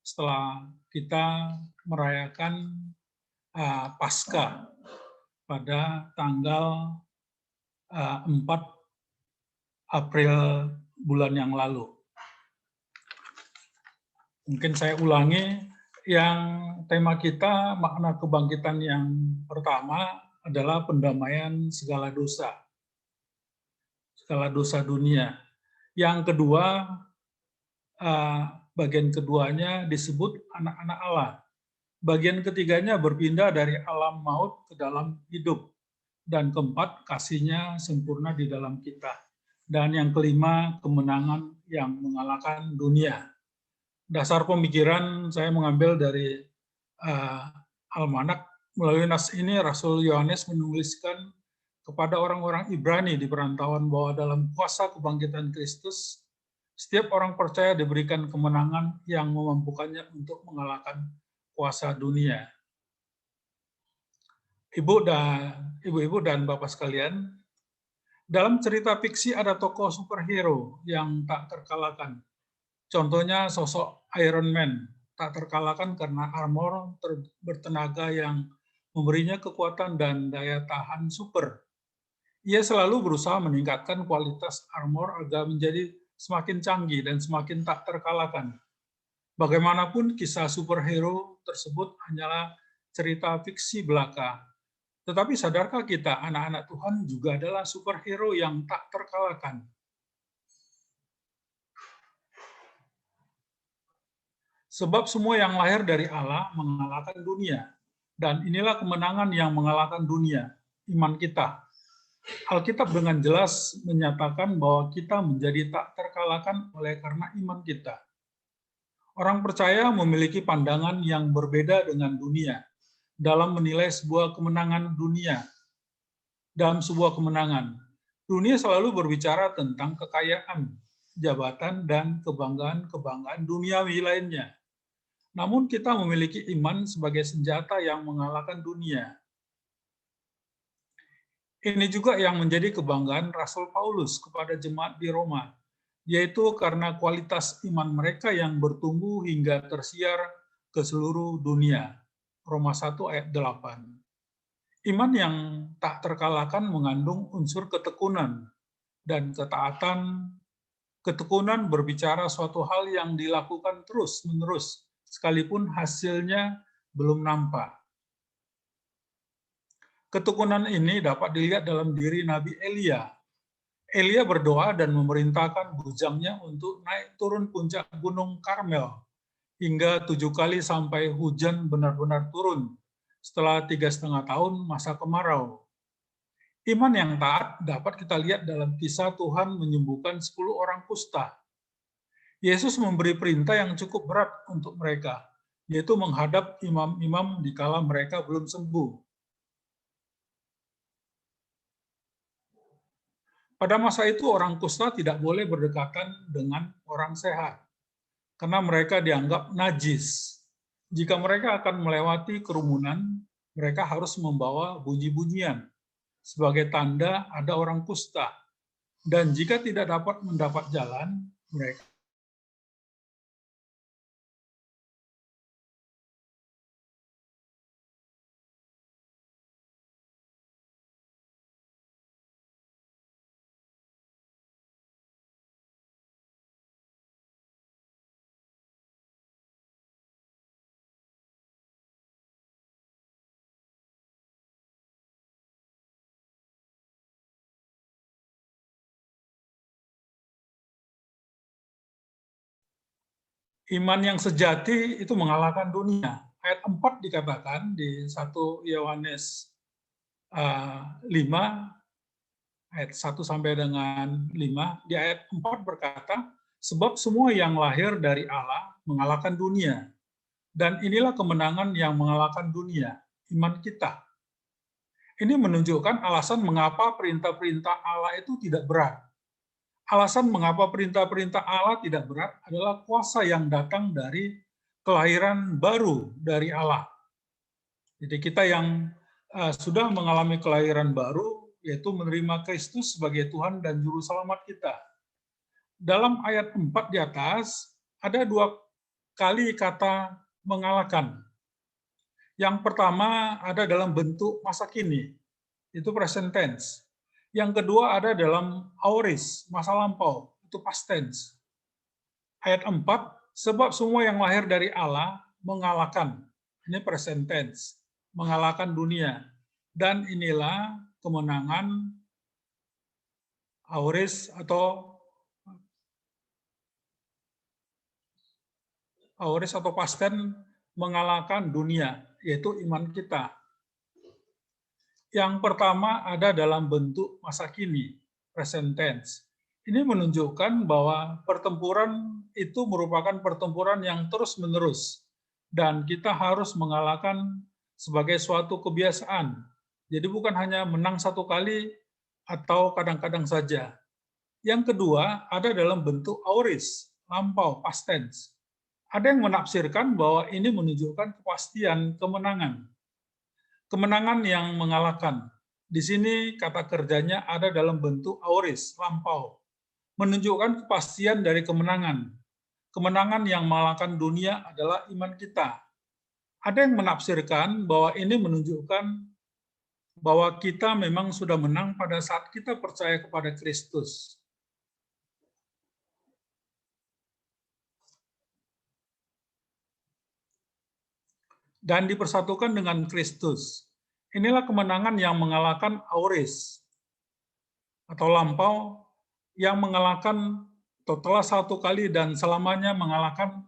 Setelah kita merayakan Paskah pada tanggal 4 April bulan yang lalu. Mungkin saya ulangi, yang tema kita makna kebangkitan yang pertama adalah pendamaian segala dosa dunia. Yang kedua, bagian keduanya disebut anak-anak Allah. Bagian ketiganya berpindah dari alam maut ke dalam hidup. Dan keempat, kasih-Nya sempurna di dalam kita. Dan yang kelima, kemenangan yang mengalahkan dunia. Dasar pemikiran saya mengambil dari Almanak. Melalui nas ini, Rasul Yohanes menuliskan kepada orang-orang Ibrani di perantauan bahwa dalam kuasa kebangkitan Kristus, setiap orang percaya diberikan kemenangan yang memampukannya untuk mengalahkan kuasa dunia. Ibu-ibu dan Bapak sekalian, dalam cerita fiksi ada tokoh superhero yang tak terkalahkan. Contohnya sosok Iron Man, tak terkalahkan karena armor bertenaga yang memberinya kekuatan dan daya tahan super. Ia selalu berusaha meningkatkan kualitas armor agar menjadi semakin canggih dan semakin tak terkalahkan. Bagaimanapun, kisah superhero tersebut hanyalah cerita fiksi belaka. Tetapi sadarkah kita, anak-anak Tuhan juga adalah superhero yang tak terkalahkan? Sebab semua yang lahir dari Allah mengalahkan dunia. Dan inilah kemenangan yang mengalahkan dunia, iman kita. Alkitab dengan jelas menyatakan bahwa kita menjadi tak terkalahkan oleh karena iman kita. Orang percaya memiliki pandangan yang berbeda dengan dunia dalam menilai sebuah kemenangan dunia. Dalam sebuah kemenangan, dunia selalu berbicara tentang kekayaan, jabatan, dan kebanggaan-kebanggaan duniawi lainnya. Namun kita memiliki iman sebagai senjata yang mengalahkan dunia. Ini juga yang menjadi kebanggaan Rasul Paulus kepada jemaat di Roma, yaitu karena kualitas iman mereka yang bertumbuh hingga tersiar ke seluruh dunia. Roma 1 ayat 8. Iman yang tak terkalahkan mengandung unsur ketekunan dan ketaatan. Ketekunan berbicara suatu hal yang dilakukan terus-menerus, sekalipun hasilnya belum nampak. Ketekunan ini dapat dilihat dalam diri Nabi Elia. Elia berdoa dan memerintahkan bujangnya untuk naik turun puncak Gunung Karmel hingga 7 kali sampai hujan benar-benar turun setelah 3,5 tahun masa kemarau. Iman yang taat dapat kita lihat dalam kisah Tuhan menyembuhkan 10 orang kusta. Yesus memberi perintah yang cukup berat untuk mereka, yaitu menghadap imam-imam dikala mereka belum sembuh. Pada masa itu orang kusta tidak boleh berdekatan dengan orang sehat, karena mereka dianggap najis. Jika mereka akan melewati kerumunan, mereka harus membawa bunyi-bunyian sebagai tanda ada orang kusta. Dan jika tidak dapat mendapat jalan, mereka iman yang sejati itu mengalahkan dunia. Ayat 4 dikatakan di 1 Yohanes 5, ayat 1 sampai dengan 5, di ayat 4 berkata, sebab semua yang lahir dari Allah mengalahkan dunia. Dan inilah kemenangan yang mengalahkan dunia, iman kita. Ini menunjukkan alasan mengapa perintah-perintah Allah itu tidak berat. Alasan mengapa perintah-perintah Allah tidak berat adalah kuasa yang datang dari kelahiran baru dari Allah. Jadi kita yang sudah mengalami kelahiran baru, yaitu menerima Kristus sebagai Tuhan dan Juru Selamat kita. Dalam ayat 4 di atas, ada 2 kali kata mengalahkan. Yang pertama ada dalam bentuk masa kini, itu present tense. Yang kedua ada dalam aorist, masa lampau, itu past tense. Ayat 4, sebab semua yang lahir dari Allah mengalahkan, ini present tense, mengalahkan dunia. Dan inilah kemenangan aorist atau past tense mengalahkan dunia, yaitu iman kita. Yang pertama ada dalam bentuk masa kini, present tense. Ini menunjukkan bahwa pertempuran itu merupakan pertempuran yang terus-menerus, dan kita harus mengalahkan sebagai suatu kebiasaan. Jadi bukan hanya menang 1 kali atau kadang-kadang saja. Yang kedua ada dalam bentuk aorist, lampau, past tense. Ada yang menafsirkan bahwa ini menunjukkan kepastian kemenangan. Kemenangan yang mengalahkan. Di sini kata kerjanya ada dalam bentuk aorist, lampau. Menunjukkan kepastian dari kemenangan. Kemenangan yang mengalahkan dunia adalah iman kita. Ada yang menafsirkan bahwa ini menunjukkan bahwa kita memang sudah menang pada saat kita percaya kepada Kristus. Dan dipersatukan dengan Kristus. Inilah kemenangan yang mengalahkan aorist atau lampau, yang mengalahkan total 1 kali dan selamanya mengalahkan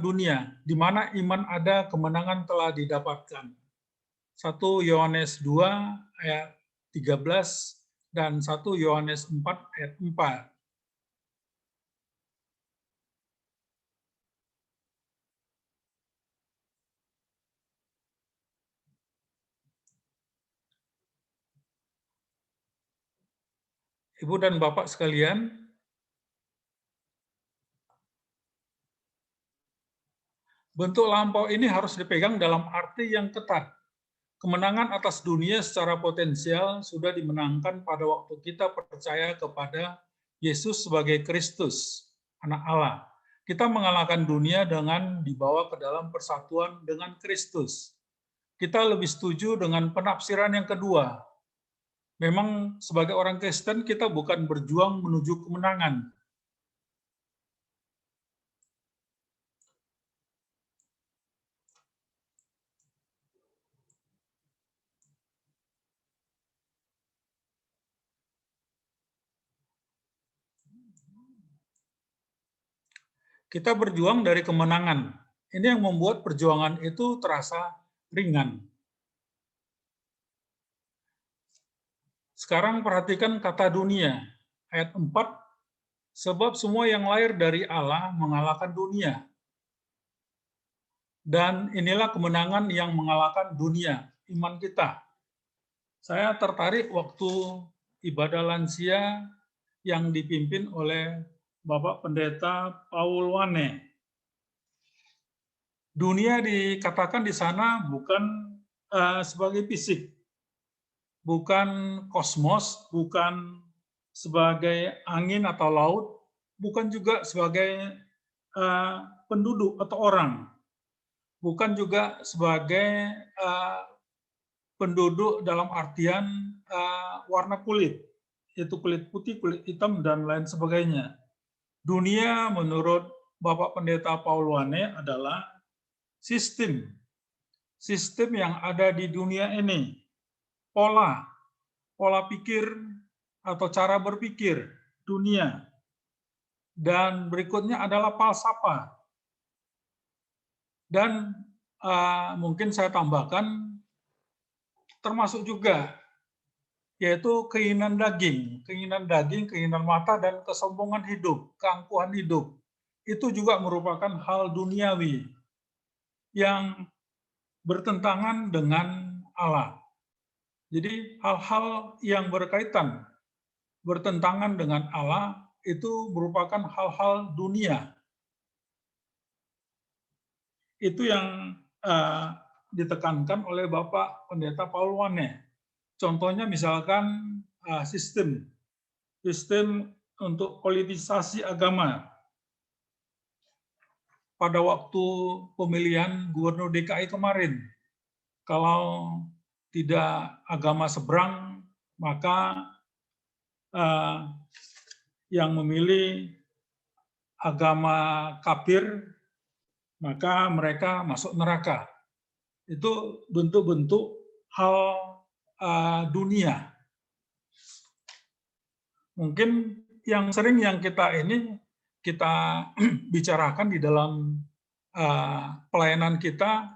dunia, di mana iman ada, kemenangan telah didapatkan. 1 Yohanes 2 ayat 13 dan 1 Yohanes 4 ayat 4. Ibu dan Bapak sekalian, bentuk lampau ini harus dipegang dalam arti yang ketat. Kemenangan atas dunia secara potensial sudah dimenangkan pada waktu kita percaya kepada Yesus sebagai Kristus, Anak Allah. Kita mengalahkan dunia dengan dibawa ke dalam persatuan dengan Kristus. Kita lebih setuju dengan penafsiran yang kedua. Memang sebagai orang Kristen kita bukan berjuang menuju kemenangan. Kita berjuang dari kemenangan. Ini yang membuat perjuangan itu terasa ringan. Sekarang perhatikan kata dunia, ayat 4, sebab semua yang lahir dari Allah mengalahkan dunia. Dan inilah kemenangan yang mengalahkan dunia, iman kita. Saya tertarik waktu ibadah lansia yang dipimpin oleh Bapak Pendeta Paul Wane. Dunia dikatakan di sana bukan sebagai fisik, bukan kosmos, bukan sebagai angin atau laut, bukan juga sebagai penduduk atau orang, bukan juga sebagai penduduk dalam artian warna kulit, yaitu kulit putih, kulit hitam, dan lain sebagainya. Dunia menurut Bapak Pendeta Paul Wane adalah sistem yang ada di dunia ini, pola pikir atau cara berpikir dunia. Dan berikutnya adalah falsafah. Dan mungkin saya tambahkan termasuk juga yaitu keinginan daging, keinginan mata, dan kesombongan hidup, keangkuhan hidup. Itu juga merupakan hal duniawi yang bertentangan dengan Allah. Jadi hal-hal yang bertentangan dengan Allah itu merupakan hal-hal dunia. Itu yang ditekankan oleh Bapak Pendeta Paul Wane. Contohnya misalkan sistem untuk politisasi agama. Pada waktu pemilihan gubernur DKI kemarin, kalau tidak agama seberang, maka yang memilih agama kafir, maka mereka masuk neraka. Itu bentuk-bentuk hal dunia. Mungkin yang sering kita bicarakan di dalam pelayanan kita,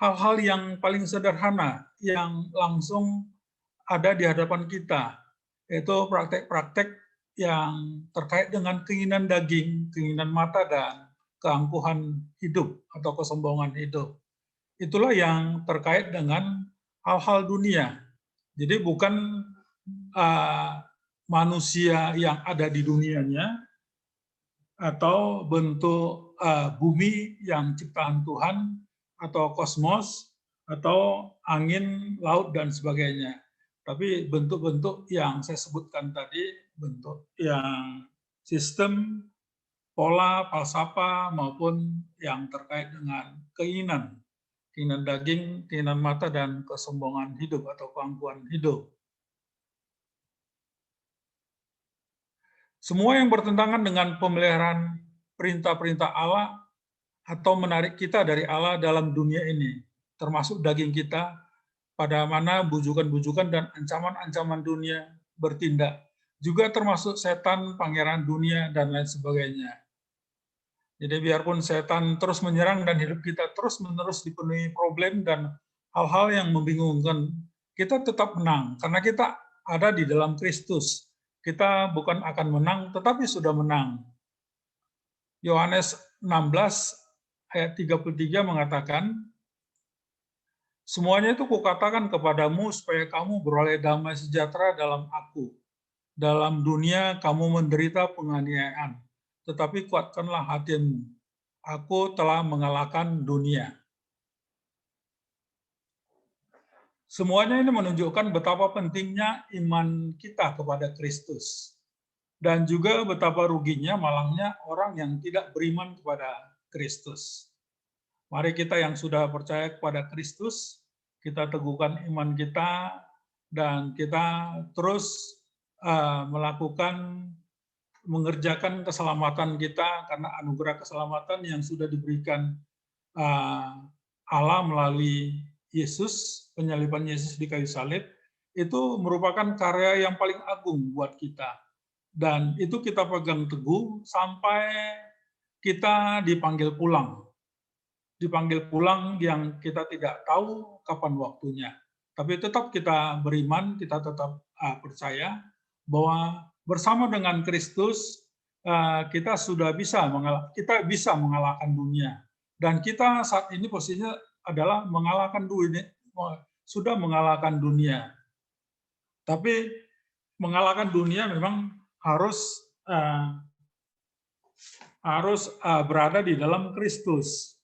hal-hal yang paling sederhana, yang langsung ada di hadapan kita, yaitu praktek-praktek yang terkait dengan keinginan daging, keinginan mata, dan keangkuhan hidup atau kesombongan hidup. Itulah yang terkait dengan hal-hal dunia. Jadi bukan manusia yang ada di dunianya, atau bentuk bumi yang ciptaan Tuhan, atau kosmos, atau angin, laut, dan sebagainya. Tapi bentuk-bentuk yang saya sebutkan tadi, bentuk yang sistem, pola, falsafah, maupun yang terkait dengan keinginan daging, keinginan mata, dan kesombongan hidup atau keangkuhan hidup. Semua yang bertentangan dengan pemeliharaan perintah-perintah Allah atau menarik kita dari Allah dalam dunia ini, termasuk daging kita, pada mana bujukan-bujukan dan ancaman-ancaman dunia bertindak, juga termasuk setan, pangeran dunia, dan lain sebagainya. Jadi biarpun setan terus menyerang dan hidup kita terus-menerus dipenuhi problem dan hal-hal yang membingungkan, kita tetap menang, karena kita ada di dalam Kristus. Kita bukan akan menang, tetapi sudah menang. Yohanes 16 ayat 33 mengatakan, semuanya itu kukatakan kepadamu supaya kamu beroleh damai sejahtera dalam aku. Dalam dunia kamu menderita penganiayaan, tetapi kuatkanlah hatimu. Aku telah mengalahkan dunia. Semuanya ini menunjukkan betapa pentingnya iman kita kepada Kristus. Dan juga betapa ruginya, malangnya orang yang tidak beriman kepada Kristus. Mari kita yang sudah percaya kepada Kristus, kita teguhkan iman kita, dan kita terus mengerjakan keselamatan kita, karena anugerah keselamatan yang sudah diberikan Allah melalui Yesus, penyaliban Yesus di kayu salib, itu merupakan karya yang paling agung buat kita. Dan itu kita pegang teguh sampai kita dipanggil pulang. Dipanggil pulang yang kita tidak tahu kapan waktunya. Tapi tetap kita beriman, kita tetap percaya bahwa bersama dengan Kristus kita bisa mengalahkan dunia. Dan kita saat ini posisinya adalah mengalahkan dunia, sudah mengalahkan dunia. Tapi mengalahkan dunia memang harus berada di dalam Kristus.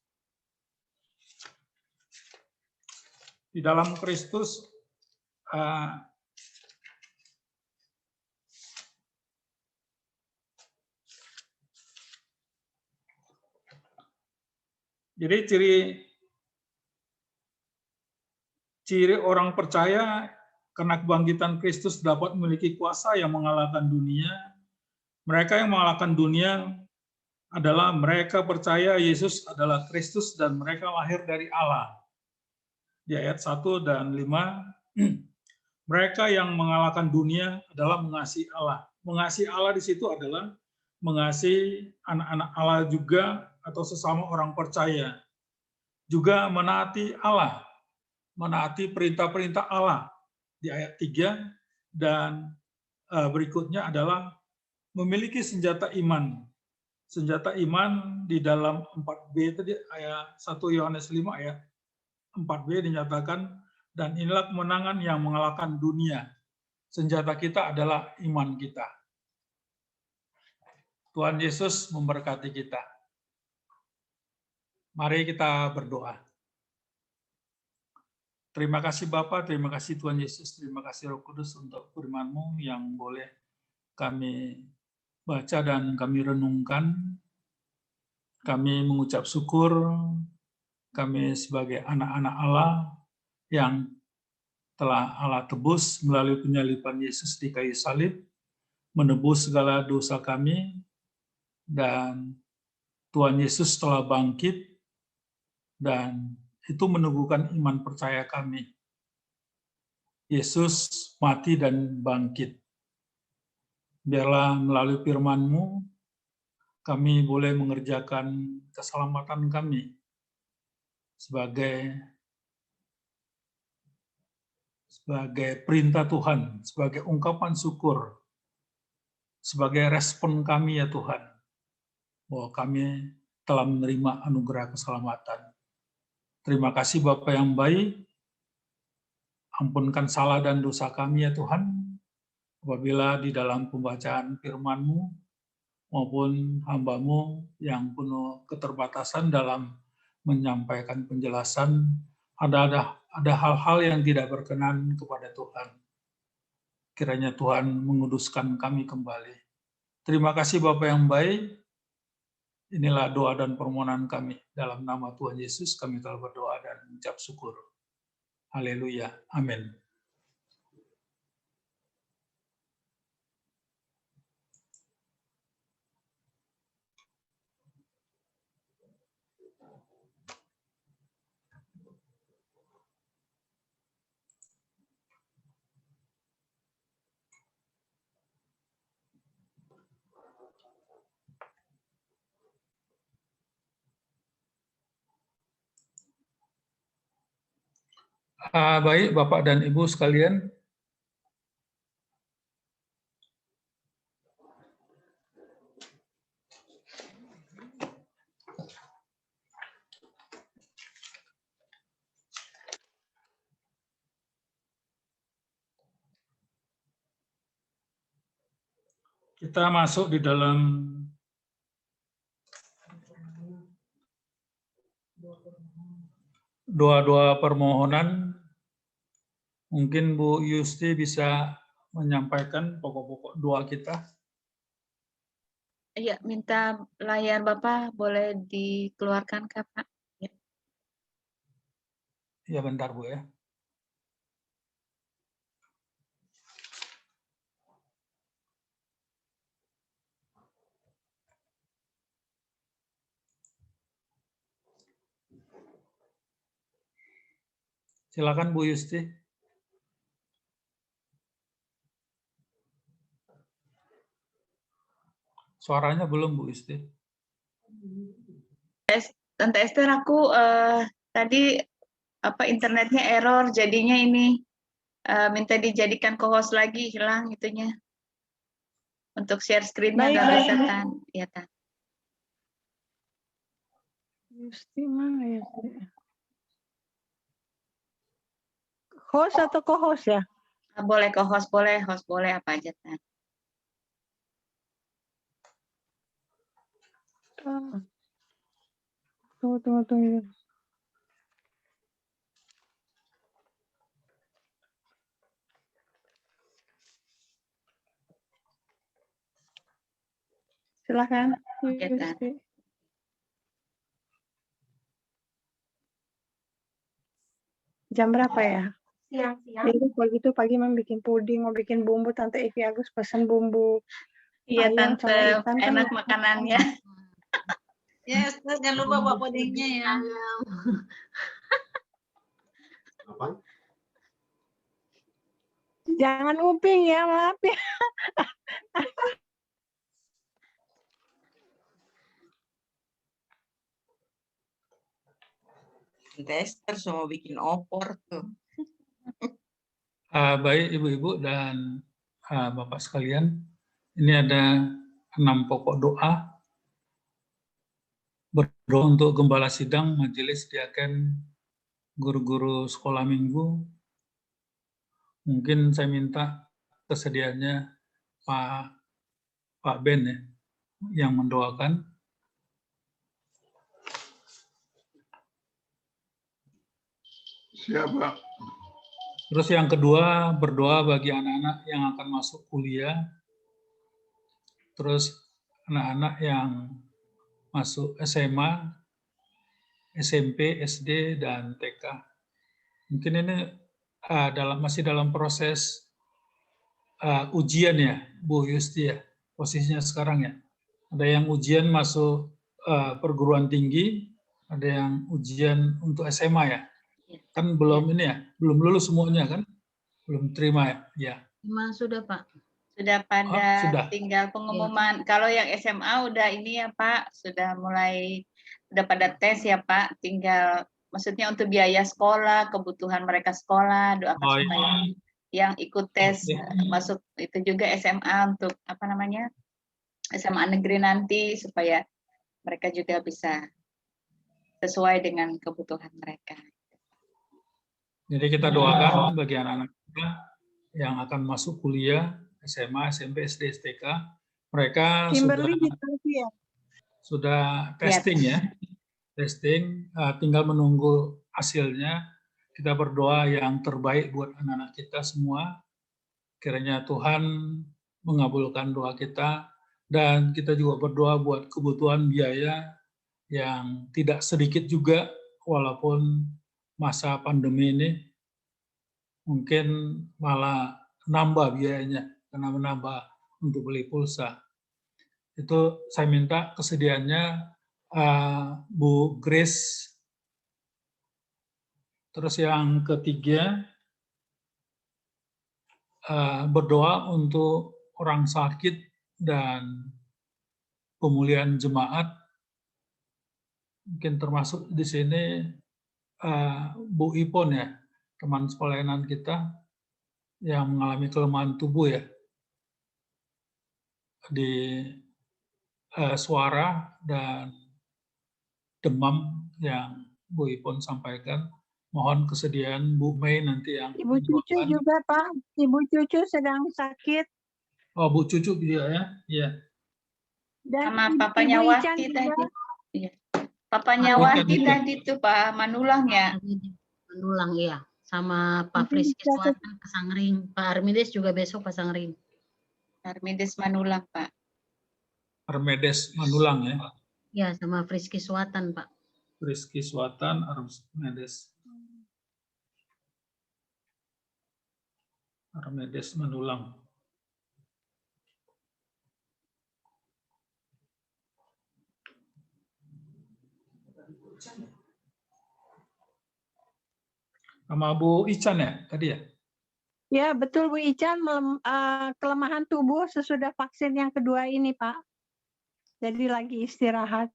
Di dalam Kristus jadi ciri orang percaya karena kebangkitan Kristus dapat memiliki kuasa yang mengalahkan dunia. Mereka yang mengalahkan dunia adalah mereka percaya Yesus adalah Kristus dan mereka lahir dari Allah. Di ayat 1 dan 5, mereka yang mengalahkan dunia adalah mengasihi Allah. Mengasihi Allah di situ adalah mengasihi anak-anak Allah juga atau sesama orang percaya. Juga menaati Allah, menaati perintah-perintah Allah di ayat 3, dan berikutnya adalah memiliki senjata iman. Senjata iman di dalam 4b tadi ayat 1 Yohanes 5 ayat 4b dinyatakan, dan inilah kemenangan yang mengalahkan dunia. Senjata kita adalah iman kita. Tuhan Yesus memberkati kita. Mari kita berdoa. Terima kasih Bapa, terima kasih Tuhan Yesus, terima kasih Roh Kudus untuk firman-Mu yang boleh kami baca dan kami renungkan. Kami mengucap syukur, kami sebagai anak-anak Allah yang telah Allah tebus melalui penyaliban Yesus di kayu salib, menebus segala dosa kami, dan Tuhan Yesus telah bangkit, dan itu meneguhkan iman percaya kami. Yesus mati dan bangkit. Biarlah melalui firman-Mu, kami boleh mengerjakan keselamatan kami sebagai perintah Tuhan, sebagai ungkapan syukur, sebagai respon kami ya Tuhan, bahwa kami telah menerima anugerah keselamatan. Terima kasih Bapa yang baik, ampunkan salah dan dosa kami ya Tuhan, apabila di dalam pembacaan firman-Mu maupun hamba-Mu yang penuh keterbatasan dalam menyampaikan penjelasan, ada hal-hal yang tidak berkenan kepada Tuhan. Kiranya Tuhan menguduskan kami kembali. Terima kasih Bapa yang baik. Inilah doa dan permohonan kami. Dalam nama Tuhan Yesus kami telah berdoa dan mengucap syukur. Haleluya. Amin. Baik, Bapak dan Ibu sekalian. Kita masuk di dalam doa-doa permohonan. Mungkin Bu Yusti bisa menyampaikan pokok-pokok doa kita. Iya, minta layar Bapak boleh dikeluarkan Kak, Pak? Ya. Ya, bentar Bu ya. Silakan Bu Yusti. Suaranya belum, Bu Isti. Tante Esther, aku tadi internetnya error, jadinya ini minta dijadikan co-host lagi, hilang itunya. Untuk share screen-nya nggak bisa, Tan. Ya, Tan. Yusti mana ya? Host atau co-host ya? Boleh co-host, boleh, host boleh, apa aja, Tan. Tunggu. Silakan. Tan. Jam berapa ya? Siang. Jadi kalau gitu pagi mau bikin puding, mau bikin bumbu, Tante Evi Agus pesan bumbu. Iya, ayam Tante, sama ikan kan enak makanannya. Ya, Esther, jangan lupa bawa pudingnya ya. Jangan uping ya, maaf ya. Tante Esther semua bikin opor tuh. Baik Ibu-Ibu dan Bapak sekalian, ini ada 6 pokok doa. Berdoa untuk Gembala Sidang, Majelis Diaken, guru-guru sekolah minggu. Mungkin saya minta kesediaannya Pak Ben ya, yang mendoakan. Siapa? Terus yang kedua, berdoa bagi anak-anak yang akan masuk kuliah. Terus anak-anak yang masuk SMA, SMP, SD, dan TK. Mungkin ini masih dalam proses ujian ya, Bu Yusti ya, posisinya sekarang ya. Ada yang ujian masuk perguruan tinggi, ada yang ujian untuk SMA ya. Kan belum ini ya, belum lulus semuanya kan? Belum terima ya? Memang sudah, Pak. Sudah pada sudah. tinggal pengumuman. Kalau yang SMA udah ini ya Pak, sudah pada tes ya Pak. Tinggal maksudnya untuk biaya sekolah, kebutuhan mereka sekolah, doakan supaya yang ikut tes masuk itu juga SMA untuk SMA negeri nanti supaya mereka juga bisa sesuai dengan kebutuhan mereka. Jadi kita doakan bagi anak-anak kita yang akan masuk kuliah, SMA, SMP, SD, STK, mereka sudah testing ya, testing, tinggal menunggu hasilnya. Kita berdoa yang terbaik buat anak-anak kita semua. Kiranya Tuhan mengabulkan doa kita, dan kita juga berdoa buat kebutuhan biaya yang tidak sedikit juga, walaupun masa pandemi ini mungkin malah nambah biayanya karena menambah untuk beli pulsa. Itu saya minta kesediaannya Bu Grace. Terus yang ketiga, berdoa untuk orang sakit dan pemulihan jemaat. Mungkin termasuk di sini Bu Ipon ya, teman sepelayanan kita yang mengalami kelemahan tubuh ya, di suara dan demam yang Bu Ipon sampaikan. Mohon kesediaan Bu Mei nanti yang Ibu Cucu juga Pak, Ibu Cucu sedang sakit. Oh, Bu Cucu juga ya, iya. Dan sama papanya Wahdi tadi. Iya. Papanya Wahdi tadi tuh Pak Manulang ya. Manulang iya, sama Pak Friski Suatan Pasangring, Pak Armides juga besok Pasangring. Armides Manulang Pak. Armides Manulang ya. Iya, sama Friski Suatan Pak. Friski Suatan, Armides. Armides Manulang. Sama Bu Ican ya tadi ya? Ya betul Bu Ican, kelemahan tubuh sesudah vaksin yang kedua ini Pak. Jadi lagi istirahat.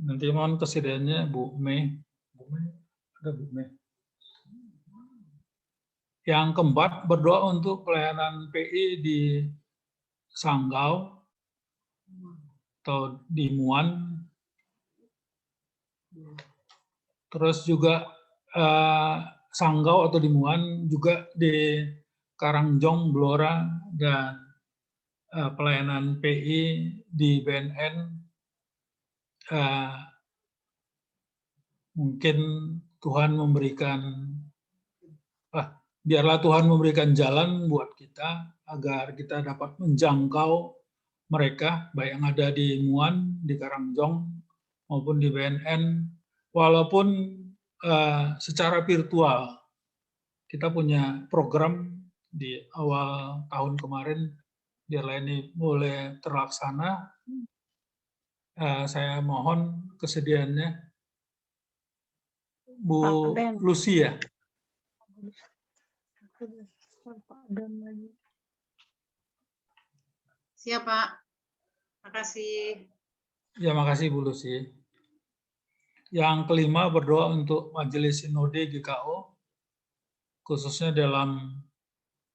Nanti mohon kesediaannya Bu Mei. Bu Mei, ada Bu Mei. Yang keempat, berdoa untuk pelayanan PI di Sanggau atau di Muan. Terus juga Sanggau atau di Muan, juga di Karangjong, Blora, dan pelayanan PI di BNN. Mungkin Tuhan memberikan, biarlah Tuhan memberikan jalan buat kita agar kita dapat menjangkau mereka, baik yang ada di Muan, di Karangjong, maupun di BNN, walaupun secara virtual. Kita punya program di awal tahun kemarin, biarlah ini boleh terlaksana. Saya mohon kesediaannya Bu Lucy ya. Siap, Pak. Makasih. Ya, makasih Bu Lucy. Yang kelima, berdoa untuk Majelis Sinode GKO, khususnya dalam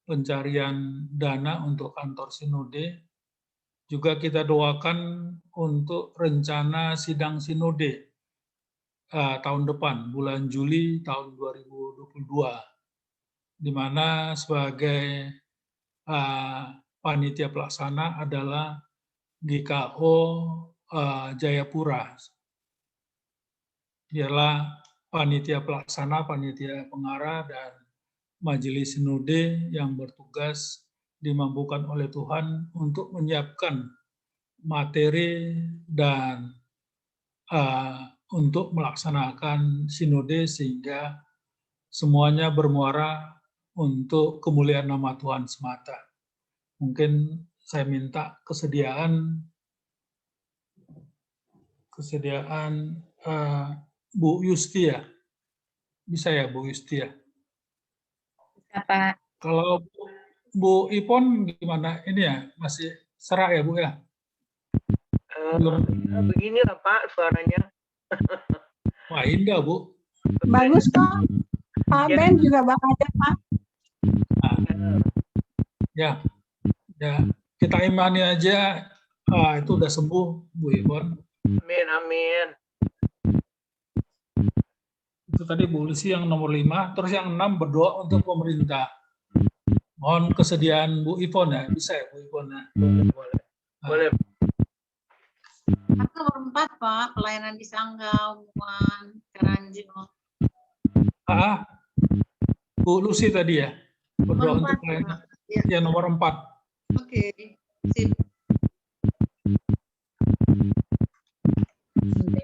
pencarian dana untuk kantor Sinode. Juga kita doakan untuk rencana sidang Sinode tahun depan, bulan Juli tahun 2022, di mana sebagai panitia pelaksana adalah GKO Jayapura. Biarlah panitia pelaksana, panitia pengarah, dan majelis sinode yang bertugas dimampukan oleh Tuhan untuk menyiapkan materi dan untuk melaksanakan sinode sehingga semuanya bermuara untuk kemuliaan nama Tuhan semata. Mungkin saya minta kesediaan Bu Yusti ya. Bisa ya Bu Yusti ya? Apa? Kalau Bu Ipon gimana? Ini ya, masih serak ya Bu ya? Beginilah Pak suaranya. Wah, indah Bu. Bagus kok. Pak Ben juga bakal ada Pak. Ya, kita imani aja. Itu udah sembuh Bu Ipon. Amin, amin. Itu tadi Bu Lucy yang nomor 5. Terus yang 6, berdoa untuk pemerintah. Mohon kesediaan Bu Ipon ya. Bisa ya Bu Ipon ya? Boleh. Aku nomor 4, Pak. Pelayanan di Sanggau, Muan, Karangjong. Bu Lucy tadi ya? Berdoa Nomor untuk 4, pelayanan. Pak. Ya. Ya, nomor 4. Oke. Sip.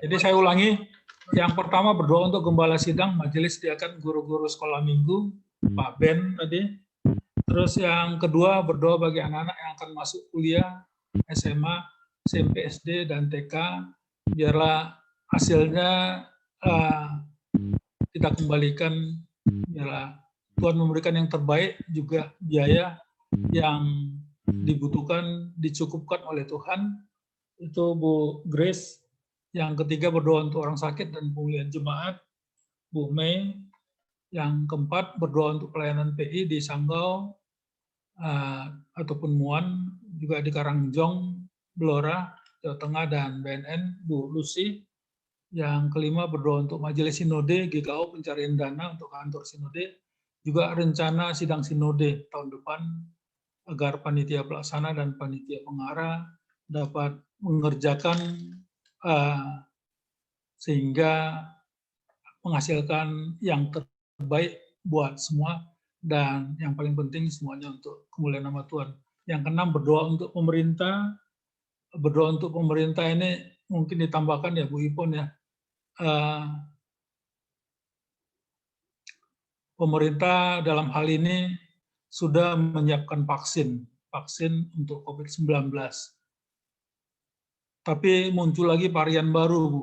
Jadi saya ulangi. Yang pertama, berdoa untuk gembala sidang, majelis diakan, guru-guru sekolah minggu, Pak Ben tadi. Terus yang kedua, berdoa bagi anak-anak yang akan masuk kuliah, SMA, SMP, SD, dan TK. Biarlah hasilnya kita kembalikan, biarlah Tuhan memberikan yang terbaik, juga biaya yang dibutuhkan, dicukupkan oleh Tuhan. Itu Bu Grace. Yang ketiga, berdoa untuk orang sakit dan pemulihan jemaat, Bu Mei. Yang keempat, berdoa untuk pelayanan PI di Sanggau ataupun Muan, juga di Karangjong, Blora, Jawa Tengah, dan BNN, Bu Lucy. Yang kelima, berdoa untuk Majelis Sinode GKO, pencarian dana untuk kantor Sinode, juga rencana sidang Sinode tahun depan, agar panitia pelaksana dan panitia pengarah dapat mengerjakan sehingga menghasilkan yang terbaik buat semua, dan yang paling penting semuanya untuk kemuliaan nama Tuhan. Yang keenam, berdoa untuk pemerintah. Berdoa untuk pemerintah ini mungkin ditambahkan ya Bu Ipon ya. Pemerintah dalam hal ini sudah menyiapkan vaksin untuk COVID-19. Tapi muncul lagi varian baru, Bu.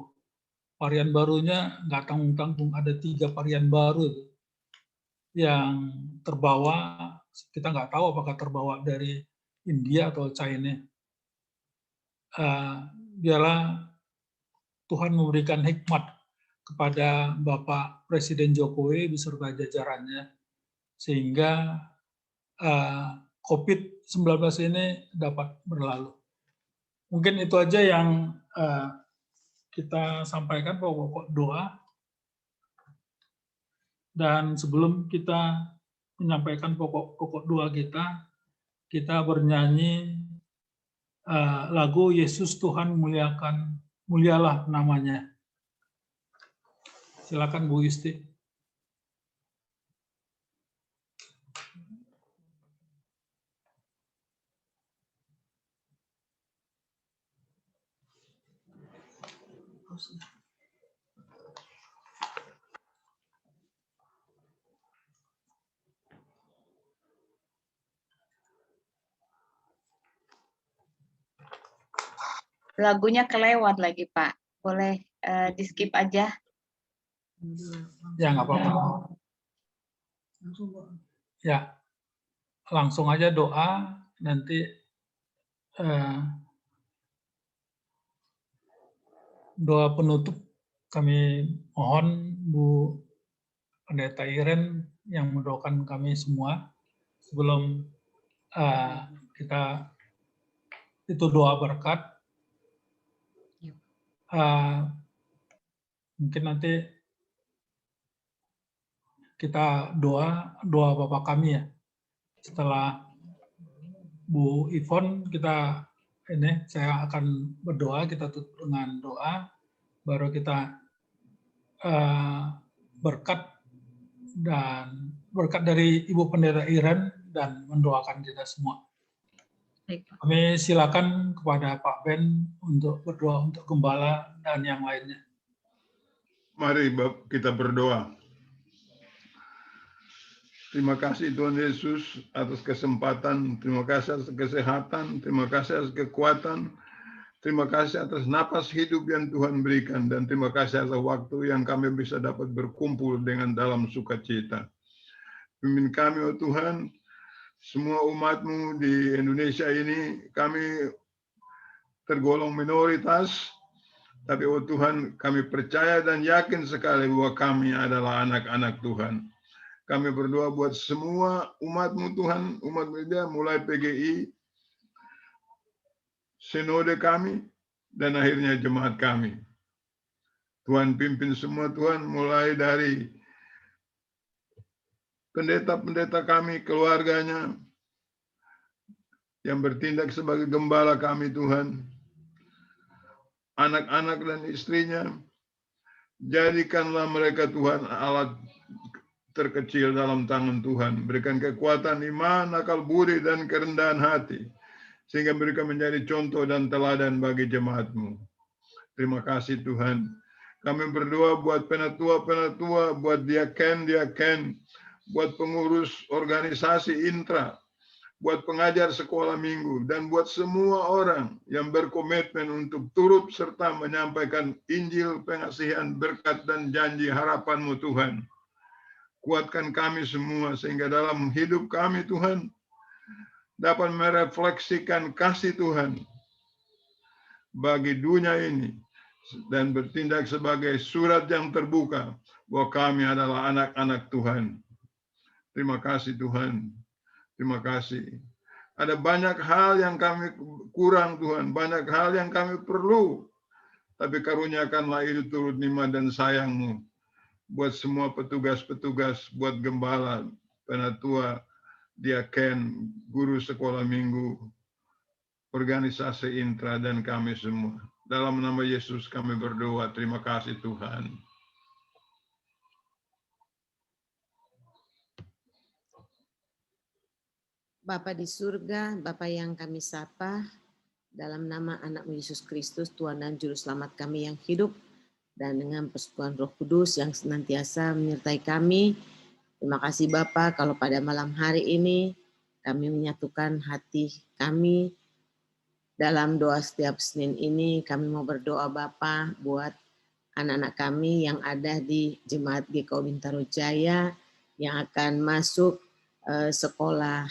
Varian barunya nggak tanggung-tanggung, ada 3 varian baru. yang terbawa, kita nggak tahu apakah terbawa dari India atau China. Biarlah Tuhan memberikan hikmat kepada Bapak Presiden Jokowi beserta jajarannya, sehingga COVID-19 ini dapat berlalu. Mungkin itu aja yang kita sampaikan, pokok doa. Dan sebelum kita menyampaikan pokok doa kita bernyanyi lagu Yesus Tuhan mulialah namanya. Silakan Bu Yusti. Lagunya kelewat lagi, Pak. Boleh di-skip aja. Ya, nggak apa-apa. Ya, langsung aja doa, nanti doa penutup kami mohon Bu Pendeta Iren yang mendoakan kami semua sebelum kita itu doa berkat. Mungkin nanti kita doa Bapak kami ya. Setelah Bu Ivon saya akan berdoa, kita tutup dengan doa, baru kita berkat dari Ibu Pendeta Iren dan mendoakan kita semua. Kami silakan kepada Pak Ben untuk berdoa untuk gembala dan yang lainnya. Mari kita berdoa. Terima kasih Tuhan Yesus atas kesempatan, terima kasih atas kesehatan, terima kasih atas kekuatan, terima kasih atas napas hidup yang Tuhan berikan, dan terima kasih atas waktu yang kami bisa dapat berkumpul dengan dalam sukacita. Pimpin kami, oh Tuhan, semua umat-Mu di Indonesia ini, kami tergolong minoritas, tapi oh Tuhan, kami percaya dan yakin sekali bahwa kami adalah anak-anak Tuhan. Kami berdoa buat semua umat-Mu Tuhan, umat media, mulai PGI, sinode kami, dan akhirnya jemaat kami. Tuhan pimpin semua Tuhan, mulai dari pendeta-pendeta kami, keluarganya, yang bertindak sebagai gembala kami Tuhan, anak-anak dan istrinya, jadikanlah mereka Tuhan alat terkecil dalam tangan Tuhan. Berikan kekuatan iman, akal budi, dan kerendahan hati, sehingga mereka menjadi contoh dan teladan bagi jemaat-Mu. Terima kasih Tuhan. Kami berdoa buat penatua-penatua, buat diaken-diaken, buat pengurus organisasi intra, buat pengajar sekolah minggu, dan buat semua orang yang berkomitmen untuk turut serta menyampaikan Injil, pengasihan, berkat, dan janji harapan-Mu Tuhan. Kuatkan kami semua sehingga dalam hidup kami Tuhan dapat merefleksikan kasih Tuhan bagi dunia ini dan bertindak sebagai surat yang terbuka bahwa kami adalah anak-anak Tuhan. Terima kasih Tuhan. Terima kasih. Ada banyak hal yang kami kurang Tuhan, banyak hal yang kami perlu, tapi karuniakanlah itu turut nikmat dan sayang-Mu buat semua petugas-petugas, buat gembala, penatua, diaken, guru sekolah minggu, organisasi intra, dan kami semua. Dalam nama Yesus kami berdoa. Terima kasih Tuhan. Bapa di surga, Bapa yang kami sapa, dalam nama anak-Mu Yesus Kristus, Tuhan dan Juru Selamat kami yang hidup, dan dengan persekutuan Roh Kudus yang senantiasa menyertai kami. Terima kasih Bapa, kalau pada malam hari ini kami menyatukan hati kami dalam doa setiap Senin ini. Kami mau berdoa Bapa buat anak-anak kami yang ada di Jemaat GKU Bintaro Jaya, yang akan masuk sekolah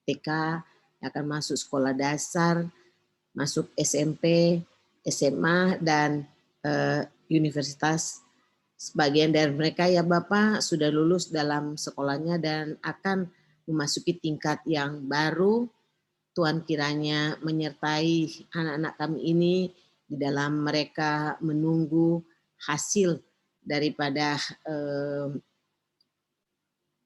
TK, yang akan masuk sekolah dasar, masuk SMP, SMA, dan universitas. Sebagian dari mereka ya Bapak sudah lulus dalam sekolahnya dan akan memasuki tingkat yang baru. Tuhan kiranya menyertai anak-anak kami ini di dalam mereka menunggu hasil daripada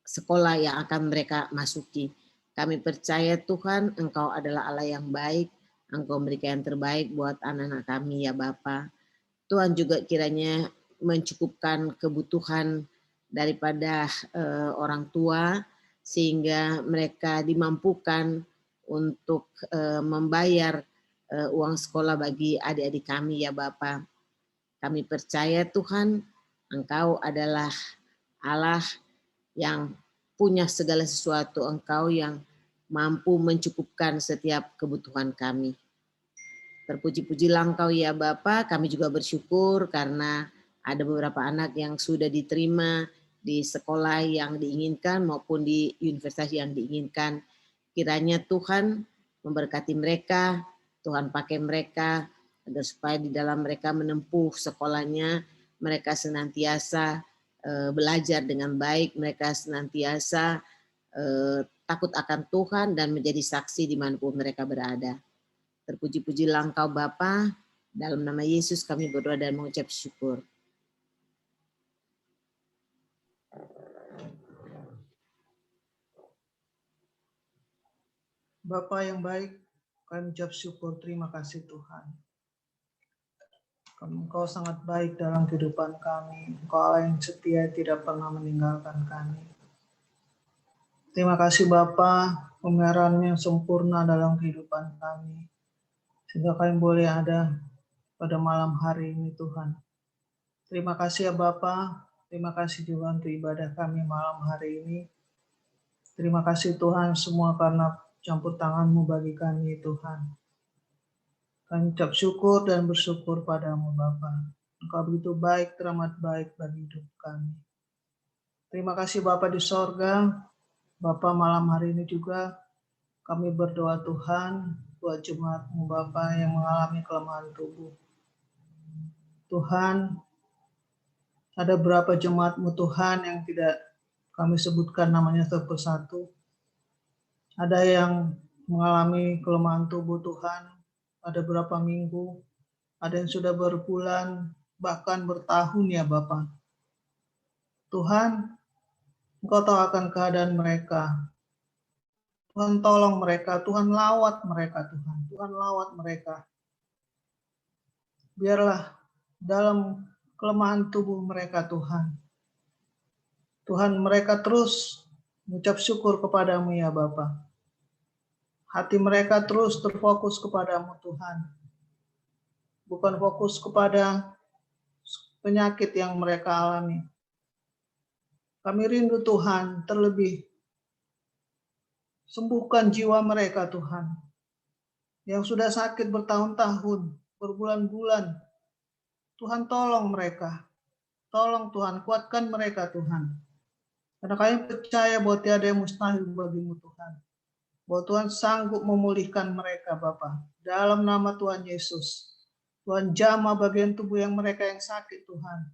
sekolah yang akan mereka masuki. Kami percaya Tuhan, Engkau adalah Allah yang baik, Engkau memberikan yang terbaik buat anak-anak kami ya Bapa. Tuhan juga kiranya mencukupkan kebutuhan daripada orang tua, sehingga mereka dimampukan untuk membayar uang sekolah bagi adik-adik kami ya Bapa. Kami percaya Tuhan, Engkau adalah Allah yang punya segala sesuatu, Engkau yang mampu mencukupkan setiap kebutuhan kami. Terpuji-pujilah Engkau ya Bapa, kami juga bersyukur karena ada beberapa anak yang sudah diterima di sekolah yang diinginkan maupun di universitas yang diinginkan. Kiranya Tuhan memberkati mereka, Tuhan pakai mereka, agar supaya di dalam mereka menempuh sekolahnya, mereka senantiasa belajar dengan baik, mereka senantiasa takut akan Tuhan dan menjadi saksi dimanapun mereka berada. Terpuji-pujilah Engkau Bapa, dalam nama Yesus kami berdoa dan mengucap syukur. Bapa yang baik, kami ucap syukur, terima kasih Tuhan. Engkau sangat baik dalam kehidupan kami. Engkau Allah yang setia, tidak pernah meninggalkan kami. Terima kasih Bapa, pemeliharaan yang sempurna dalam kehidupan kami. Sehingga kami boleh ada pada malam hari ini Tuhan. Terima kasih ya Bapa, terima kasih juga untuk ibadah kami malam hari ini. Terima kasih Tuhan semua karena campur tangan-Mu bagi kami Tuhan. Kami ucap syukur dan bersyukur padamu Bapa. Engkau begitu baik, teramat baik bagi hidup kami. Terima kasih Bapa di sorga. Bapa malam hari ini juga kami berdoa Tuhan buat jemaat-Mu Bapa yang mengalami kelemahan tubuh. Tuhan, ada berapa jemaat-Mu Tuhan yang tidak kami sebutkan namanya satu persatu. Ada yang mengalami kelemahan tubuh Tuhan, ada berapa minggu, ada yang sudah berbulan, bahkan bertahun ya Bapa. Tuhan, Engkau tahu akan keadaan mereka. Tuhan tolong mereka, Tuhan lawat mereka Tuhan, Tuhan lawat mereka. Biarlah dalam kelemahan tubuh mereka Tuhan. Tuhan mereka terus mengucap syukur kepadamu ya Bapa. Hati mereka terus terfokus kepadamu Tuhan. Bukan fokus kepada penyakit yang mereka alami. Kami rindu Tuhan, terlebih sembuhkan jiwa mereka Tuhan. Yang sudah sakit bertahun-tahun, berbulan-bulan. Tuhan tolong mereka. Tolong Tuhan, kuatkan mereka Tuhan. Karena kami percaya bahwa tiada yang mustahil bagimu Tuhan. Bahwa Tuhan sanggup memulihkan mereka Bapa. Dalam nama Tuhan Yesus. Tuhan jamah bagian tubuh yang mereka yang sakit Tuhan.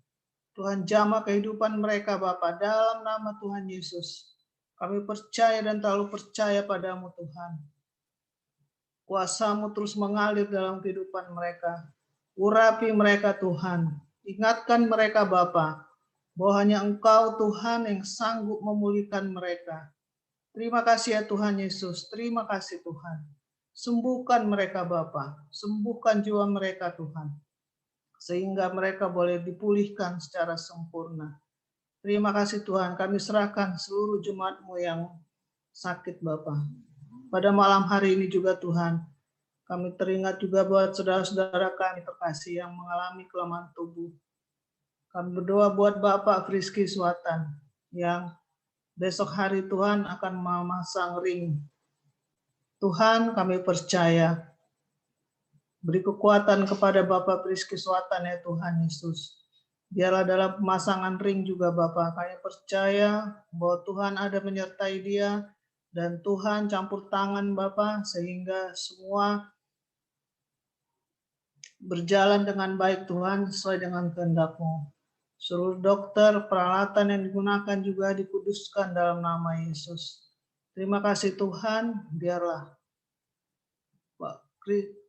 Tuhan jamah kehidupan mereka Bapa. Dalam nama Tuhan Yesus. Kami percaya dan terlalu percaya padamu Tuhan. Kuasa-Mu terus mengalir dalam kehidupan mereka. Urapi mereka Tuhan. Ingatkan mereka Bapa. Bahwa hanya Engkau Tuhan yang sanggup memulihkan mereka. Terima kasih ya Tuhan Yesus, terima kasih Tuhan. Sembuhkan mereka Bapa, sembuhkan jiwa mereka Tuhan. Sehingga mereka boleh dipulihkan secara sempurna. Terima kasih Tuhan, kami serahkan seluruh jemaat-Mu yang sakit Bapa. Pada malam hari ini juga Tuhan, kami teringat juga buat saudara-saudara kami terkasih yang mengalami kelemahan tubuh. Kami berdoa buat Bapak Frisky Suatan yang besok hari Tuhan akan memasang ring. Tuhan kami percaya. Beri kekuatan kepada Bapak Frisky Suatan ya Tuhan Yesus. Biarlah dalam pemasangan ring juga Bapa, kami percaya bahwa Tuhan ada menyertai dia, dan Tuhan campur tangan Bapa sehingga semua berjalan dengan baik Tuhan sesuai dengan kehendak-Mu. Seluruh dokter, peralatan yang digunakan juga dikuduskan dalam nama Yesus. Terima kasih Tuhan, biarlah Pak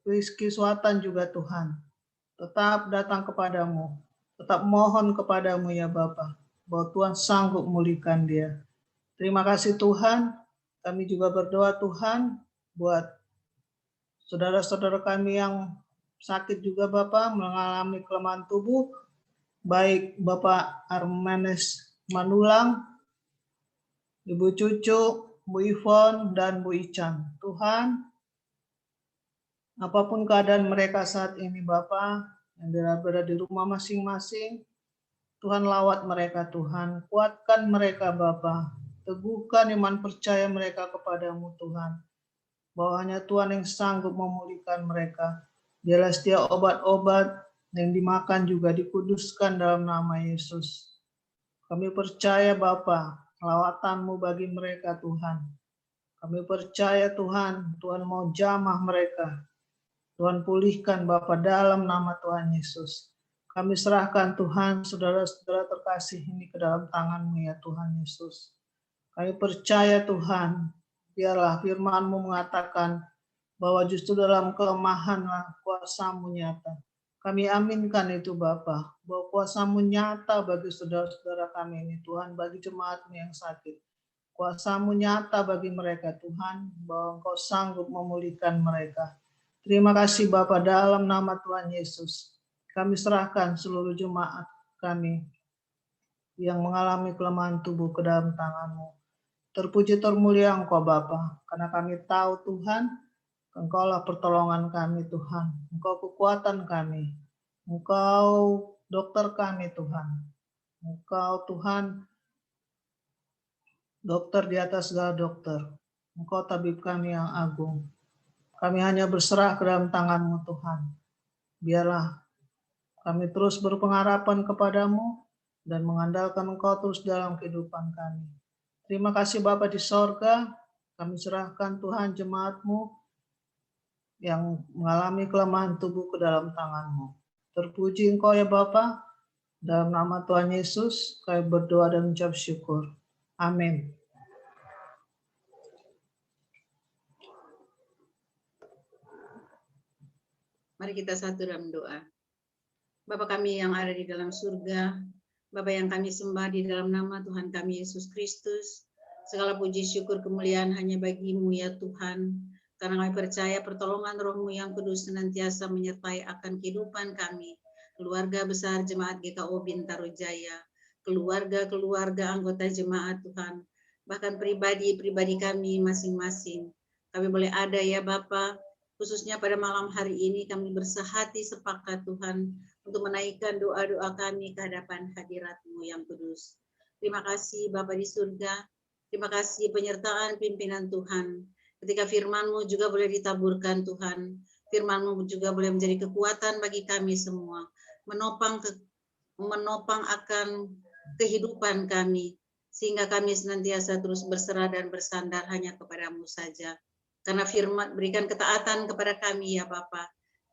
Rizky Suatan juga Tuhan tetap datang kepadamu, tetap mohon kepadamu ya Bapa, bahwa Tuhan sanggup memulihkan dia. Terima kasih Tuhan, kami juga berdoa Tuhan buat saudara-saudara kami yang sakit juga Bapa, mengalami kelemahan tubuh, baik Bapak Armanes Manulang, Ibu Cucu, Bu Ivon, dan Bu Ican. Tuhan, apapun keadaan mereka saat ini Bapak, yang berada di rumah masing-masing, Tuhan lawat mereka Tuhan, kuatkan mereka Bapak, teguhkan iman percaya mereka kepadamu Tuhan, bahwa hanya Tuhan yang sanggup memulihkan mereka. Biarlah setiap obat-obat yang dimakan juga dikuduskan dalam nama Yesus. Kami percaya Bapa, lawatan-Mu bagi mereka Tuhan. Kami percaya Tuhan, Tuhan mau jamah mereka. Tuhan pulihkan Bapa dalam nama Tuhan Yesus. Kami serahkan Tuhan saudara-saudara terkasih ini ke dalam tangan-Mu ya Tuhan Yesus. Kami percaya Tuhan, biarlah firman-Mu mengatakan bahwa justru dalam kelemahanlah kuasa-Mu nyata. Kami aminkan itu Bapa, bahwa kuasa-Mu nyata bagi saudara-saudara kami ini Tuhan, bagi jemaat-Mu yang sakit. Kuasa-Mu nyata bagi mereka Tuhan, bahwa Engkau sanggup memulihkan mereka. Terima kasih Bapa, dalam nama Tuhan Yesus. Kami serahkan seluruh jemaat kami yang mengalami kelemahan tubuh ke dalam tangan-Mu. Terpuji termulia Engkau Bapa, karena kami tahu Tuhan, Engkaulah pertolongan kami Tuhan, Engkau kekuatan kami, Engkau dokter kami Tuhan, Engkau Tuhan dokter di atas segala dokter, Engkau tabib kami yang agung. Kami hanya berserah ke dalam tangan-Mu Tuhan. Biarlah kami terus berpengharapan kepadamu dan mengandalkan Engkau terus dalam kehidupan kami. Terima kasih Bapa di sorga, kami serahkan Tuhan jemaat-Mu yang mengalami kelemahan tubuh ke dalam tangan-Mu. Terpuji Engkau ya Bapa, dalam nama Tuhan Yesus, kami berdoa dan mengucap syukur. Amin. Mari kita satu dalam doa. Bapa kami yang ada di dalam surga, Bapa yang kami sembah di dalam nama Tuhan kami Yesus Kristus, segala puji syukur kemuliaan hanya bagi-Mu ya Tuhan, karena kami percaya pertolongan Roh-Mu yang kudus senantiasa menyertai akan kehidupan kami, keluarga besar Jemaat GKO Bintaro Jaya, keluarga-keluarga anggota jemaat Tuhan, bahkan pribadi-pribadi kami masing-masing. Kami boleh ada ya Bapa, khususnya pada malam hari ini kami bersehati sepakat Tuhan untuk menaikkan doa-doa kami ke hadapan hadirat-Mu yang kudus. Terima kasih Bapa di surga, terima kasih penyertaan pimpinan Tuhan. Ketika firman-Mu juga boleh ditaburkan Tuhan, firman-Mu juga boleh menjadi kekuatan bagi kami semua, menopang akan kehidupan kami, sehingga kami senantiasa terus berserah dan bersandar hanya kepada-Mu saja. Karena firman berikan ketaatan kepada kami ya Bapa,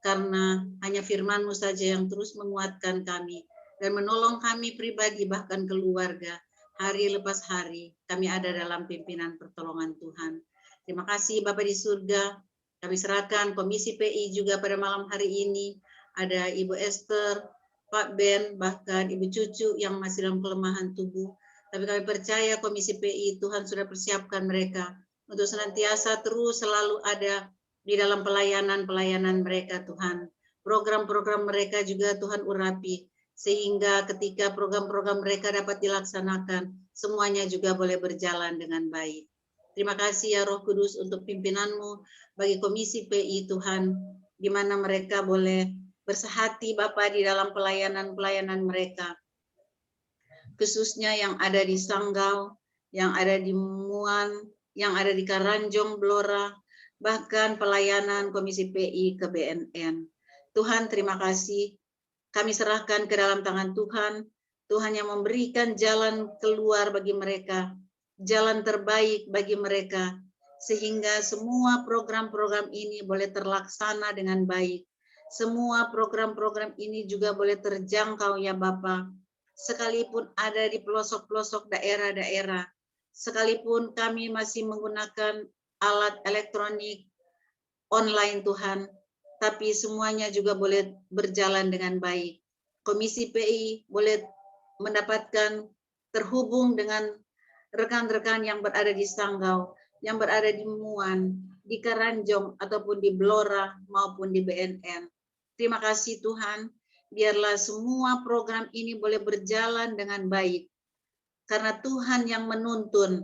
karena hanya firman-Mu saja yang terus menguatkan kami dan menolong kami pribadi bahkan keluarga. Hari lepas hari kami ada dalam pimpinan pertolongan Tuhan. Terima kasih Bapa di surga, kami serahkan Komisi PI juga pada malam hari ini, ada Ibu Esther, Pak Ben, bahkan Ibu Cucu yang masih dalam kelemahan tubuh. Tapi kami percaya Komisi PI Tuhan sudah persiapkan mereka untuk senantiasa terus selalu ada di dalam pelayanan-pelayanan mereka Tuhan. Program-program mereka juga Tuhan urapi, sehingga ketika program-program mereka dapat dilaksanakan, semuanya juga boleh berjalan dengan baik. Terima kasih ya Roh Kudus untuk pimpinan-Mu bagi Komisi PI Tuhan, di mana mereka boleh bersehati Bapa di dalam pelayanan-pelayanan mereka. Khususnya yang ada di Sanggau, yang ada di Muan, yang ada di Karanjong, Blora, bahkan pelayanan Komisi PI ke BNN. Tuhan terima kasih Kami serahkan ke dalam tangan Tuhan. Tuhan yang memberikan jalan keluar bagi mereka, jalan terbaik bagi mereka, sehingga semua program-program ini boleh terlaksana dengan baik. Semua program-program ini juga boleh terjangkau ya Bapa. Sekalipun ada di pelosok-pelosok daerah-daerah, sekalipun kami masih menggunakan alat elektronik online Tuhan, tapi semuanya juga boleh berjalan dengan baik. Komisi PI boleh mendapatkan terhubung dengan rekan-rekan yang berada di Sanggau, yang berada di Muan, di Karanjong, ataupun di Blora maupun di BNN. Terima kasih Tuhan, biarlah semua program ini boleh berjalan dengan baik. Karena Tuhan yang menuntun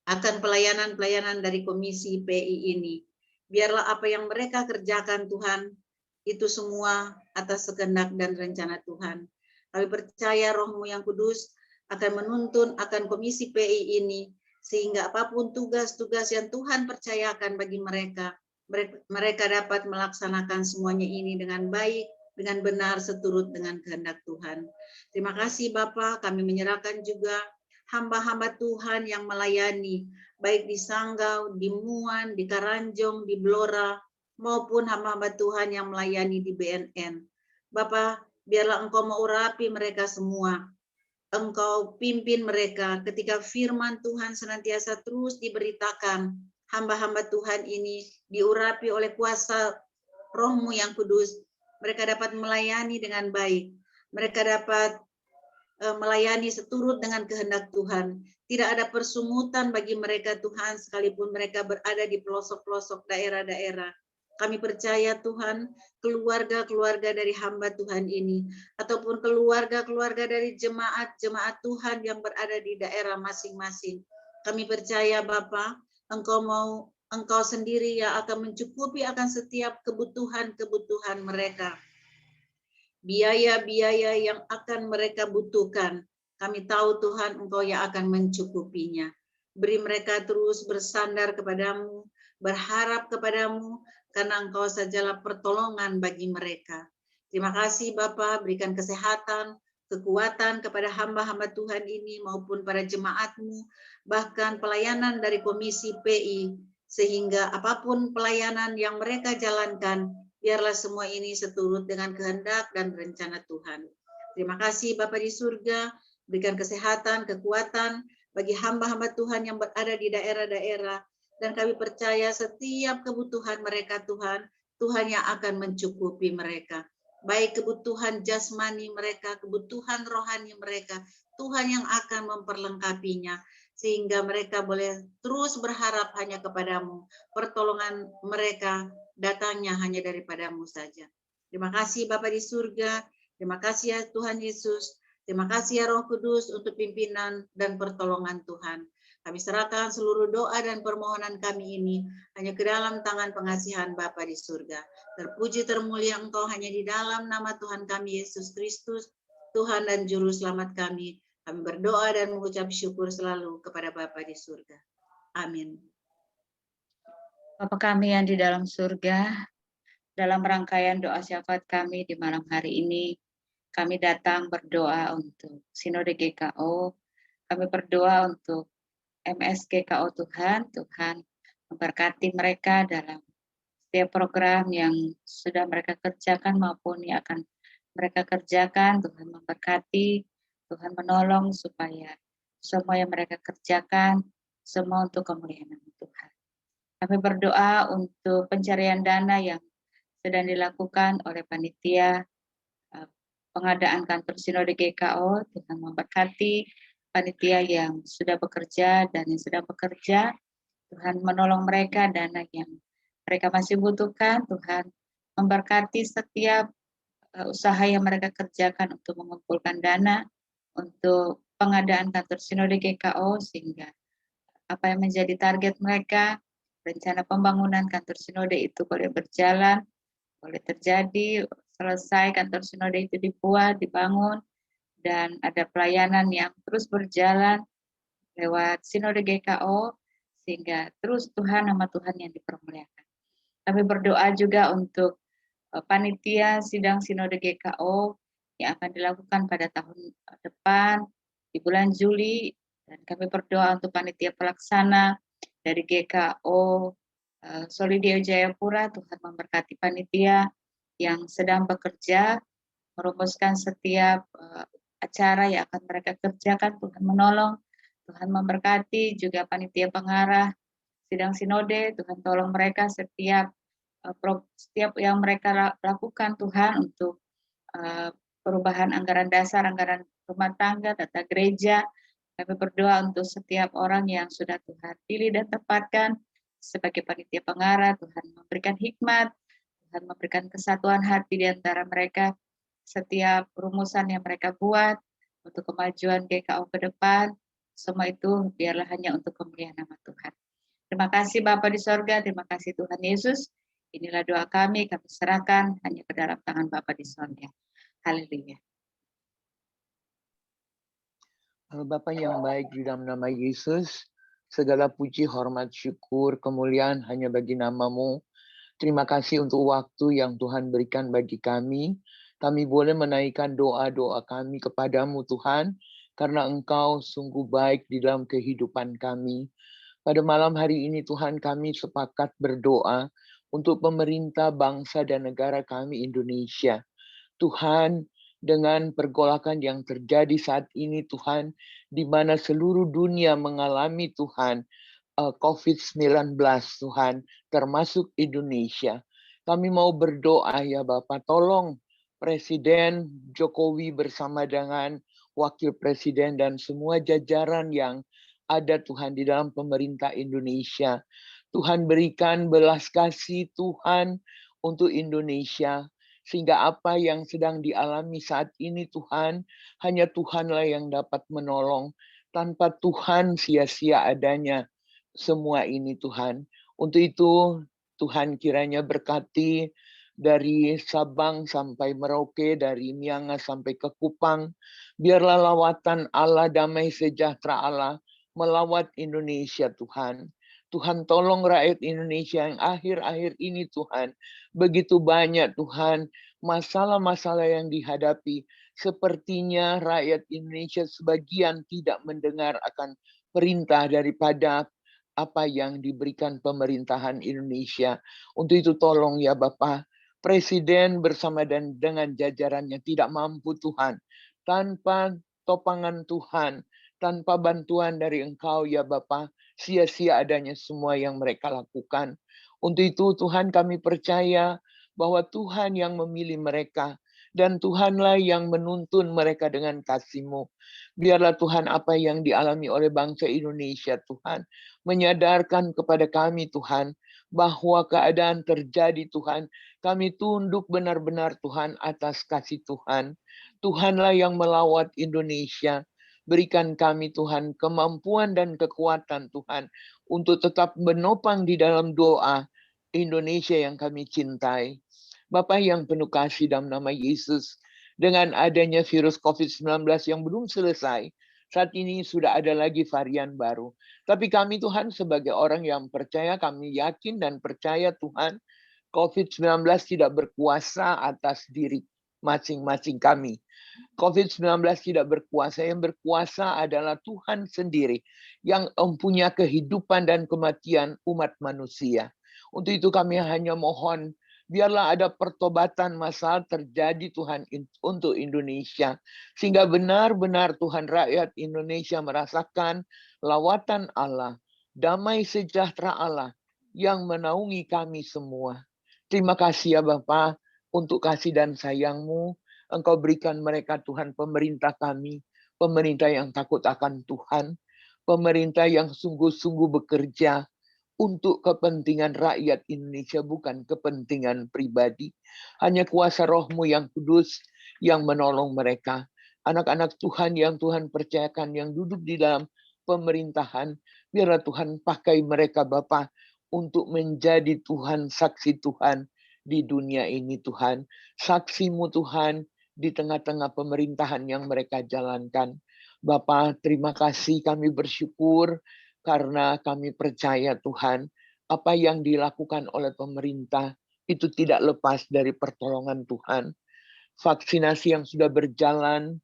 akan pelayanan-pelayanan dari Komisi PI ini. Biarlah apa yang mereka kerjakan Tuhan, itu semua atas kehendak dan rencana Tuhan. Kami percaya Roh-Mu yang kudus akan menuntun akan Komisi PI ini, sehingga apapun tugas-tugas yang Tuhan percayakan bagi mereka, mereka dapat melaksanakan semuanya ini dengan baik, dengan benar, seturut dengan kehendak Tuhan. Terima kasih Bapa, kami menyerahkan juga hamba-hamba Tuhan yang melayani, baik di Sanggau, di Muan, di Karanjong, di Blora, maupun hamba-hamba Tuhan yang melayani di BNN. Bapa, biarlah Engkau mengurapi mereka semua. Engkau pimpin mereka ketika firman Tuhan senantiasa terus diberitakan. Hamba-hamba Tuhan ini diurapi oleh kuasa Roh-Mu yang kudus. Mereka dapat melayani dengan baik. Mereka dapat melayani seturut dengan kehendak Tuhan. Tidak ada persungutan bagi mereka Tuhan, sekalipun mereka berada di pelosok-pelosok daerah-daerah. Kami percaya Tuhan, keluarga-keluarga dari hamba Tuhan ini, ataupun keluarga-keluarga dari jemaat-jemaat Tuhan yang berada di daerah masing-masing. Kami percaya Bapa, Engkau sendiri yang akan mencukupi akan setiap kebutuhan-kebutuhan mereka. Biaya-biaya yang akan mereka butuhkan. Kami tahu Tuhan Engkau yang akan mencukupinya. Beri mereka terus bersandar kepadamu, berharap kepadamu, karena Engkau sajalah pertolongan bagi mereka. Terima kasih Bapa, berikan kesehatan, kekuatan kepada hamba-hamba Tuhan ini maupun para jemaat-Mu, bahkan pelayanan dari Komisi PI, sehingga apapun pelayanan yang mereka jalankan, biarlah semua ini seturut dengan kehendak dan rencana Tuhan. Terima kasih Bapa di surga, berikan kesehatan, kekuatan bagi hamba-hamba Tuhan yang berada di daerah-daerah, dan kami percaya setiap kebutuhan mereka Tuhan, Tuhan yang akan mencukupi mereka. Baik kebutuhan jasmani mereka, kebutuhan rohani mereka, Tuhan yang akan memperlengkapinya, sehingga mereka boleh terus berharap hanya kepadamu. Pertolongan mereka datangnya hanya daripadamu saja. Terima kasih Bapa di surga, terima kasih ya Tuhan Yesus, terima kasih ya Roh Kudus untuk pimpinan dan pertolongan Tuhan. Kami serahkan seluruh doa dan permohonan kami ini hanya ke dalam tangan pengasihan Bapa di surga. Terpuji termulia Engkau hanya di dalam nama Tuhan kami Yesus Kristus, Tuhan dan Juru Selamat kami. Kami berdoa dan mengucap syukur selalu kepada Bapa di surga. Amin. Bapa kami yang di dalam surga, dalam rangkaian doa syafaat kami di malam hari ini, kami datang berdoa untuk Sinode GKO, kami berdoa untuk MSGKO Tuhan, Tuhan memberkati mereka dalam setiap program yang sudah mereka kerjakan maupun yang akan mereka kerjakan, Tuhan memberkati, Tuhan menolong supaya semua yang mereka kerjakan, semua untuk kemuliaan nama Tuhan. Kami berdoa untuk pencarian dana yang sedang dilakukan oleh panitia pengadaan kantor Sinode GKO, Tuhan memberkati panitia yang sudah bekerja dan yang sedang bekerja, Tuhan menolong mereka dana yang mereka masih butuhkan, Tuhan memberkati setiap usaha yang mereka kerjakan untuk mengumpulkan dana untuk pengadaan kantor Sinode GKO, sehingga apa yang menjadi target mereka, rencana pembangunan kantor Sinode itu boleh berjalan, boleh terjadi, selesai kantor Sinode itu dibuat, dibangun, dan ada pelayanan yang terus berjalan lewat Sinode GKO, sehingga terus Tuhan, nama Tuhan yang dipermuliakan. Kami berdoa juga untuk panitia sidang sinode GKO yang akan dilakukan pada tahun depan di bulan Juli, dan kami berdoa untuk panitia pelaksana dari GKO Solidio Jayapura. Tuhan memberkati panitia yang sedang bekerja merumuskan setiap acara yang akan mereka kerjakan. Tuhan menolong, Tuhan memberkati juga panitia pengarah sidang sinode. Tuhan tolong mereka setiap yang mereka lakukan, Tuhan, untuk perubahan anggaran dasar, anggaran rumah tangga, tata gereja. Kami berdoa untuk setiap orang yang sudah Tuhan pilih dan tempatkan sebagai panitia pengarah. Tuhan memberikan hikmat, Tuhan memberikan kesatuan hati di antara mereka. Setiap rumusan yang mereka buat untuk kemajuan GKO ke depan, semua itu biarlah hanya untuk kemuliaan nama Tuhan. Terima kasih Bapa di sorga, terima kasih Tuhan Yesus. Inilah doa kami serahkan hanya ke dalam tangan Bapa di sorga. Haleluya. Bapa yang baik, di dalam nama Yesus, segala puji, hormat, syukur, kemuliaan hanya bagi nama-Mu. Terima kasih untuk waktu yang Tuhan berikan bagi kami. Kami boleh menaikkan doa-doa kami kepadamu Tuhan, karena Engkau sungguh baik di dalam kehidupan kami. Pada malam hari ini Tuhan, kami sepakat berdoa untuk pemerintah, bangsa, dan negara kami Indonesia. Tuhan, dengan pergolakan yang terjadi saat ini Tuhan, di mana seluruh dunia mengalami Tuhan, COVID-19 Tuhan, termasuk Indonesia. Kami mau berdoa ya Bapak, tolong Presiden Jokowi bersama dengan Wakil Presiden dan semua jajaran yang ada Tuhan di dalam pemerintah Indonesia. Tuhan berikan belas kasih Tuhan untuk Indonesia, sehingga apa yang sedang dialami saat ini Tuhan, hanya Tuhanlah yang dapat menolong. Tanpa Tuhan sia-sia adanya semua ini Tuhan. Untuk itu Tuhan kiranya berkati dari Sabang sampai Merauke, dari Miangas sampai ke Kupang. Biarlah lawatan Allah, damai sejahtera Allah melawat Indonesia Tuhan. Tuhan tolong rakyat Indonesia yang akhir-akhir ini Tuhan. Begitu banyak Tuhan masalah-masalah yang dihadapi. Sepertinya rakyat Indonesia sebagian tidak mendengar akan perintah daripada apa yang diberikan pemerintahan Indonesia. Untuk itu tolong ya Bapak, Presiden bersama dan dengan jajarannya tidak mampu Tuhan. Tanpa topangan Tuhan, tanpa bantuan dari Engkau ya Bapak, sia-sia adanya semua yang mereka lakukan. Untuk itu Tuhan, kami percaya bahwa Tuhan yang memilih mereka dan Tuhanlah yang menuntun mereka dengan kasih-Mu. Biarlah Tuhan apa yang dialami oleh bangsa Indonesia Tuhan, menyadarkan kepada kami Tuhan, bahwa keadaan terjadi Tuhan, kami tunduk benar-benar Tuhan atas kasih Tuhan. Tuhanlah yang melawat Indonesia. Berikan kami Tuhan kemampuan dan kekuatan Tuhan untuk tetap menopang di dalam doa Indonesia yang kami cintai. Bapa yang penuh kasih, dalam nama Yesus, dengan adanya virus COVID-19 yang belum selesai, saat ini sudah ada lagi varian baru. Tapi kami Tuhan sebagai orang yang percaya, kami yakin dan percaya Tuhan, COVID-19 tidak berkuasa atas diri masing-masing kami. COVID-19 tidak berkuasa, yang berkuasa adalah Tuhan sendiri yang mempunyai kehidupan dan kematian umat manusia. Untuk itu kami hanya mohon, biarlah ada pertobatan masal terjadi Tuhan untuk Indonesia. Sehingga benar-benar Tuhan rakyat Indonesia merasakan lawatan Allah, damai sejahtera Allah yang menaungi kami semua. Terima kasih ya Bapa untuk kasih dan sayang-Mu. Engkau berikan mereka Tuhan pemerintah kami, pemerintah yang takut akan Tuhan, pemerintah yang sungguh-sungguh bekerja untuk kepentingan rakyat Indonesia, bukan kepentingan pribadi. Hanya kuasa Roh-Mu yang kudus yang menolong mereka. Anak-anak Tuhan yang Tuhan percayakan, yang duduk di dalam pemerintahan, biarlah Tuhan pakai mereka Bapa untuk menjadi Tuhan, saksi Tuhan di dunia ini Tuhan. Saksi-Mu Tuhan di tengah-tengah pemerintahan yang mereka jalankan. Bapa, terima kasih, kami bersyukur karena kami percaya Tuhan, apa yang dilakukan oleh pemerintah itu tidak lepas dari pertolongan Tuhan. Vaksinasi yang sudah berjalan,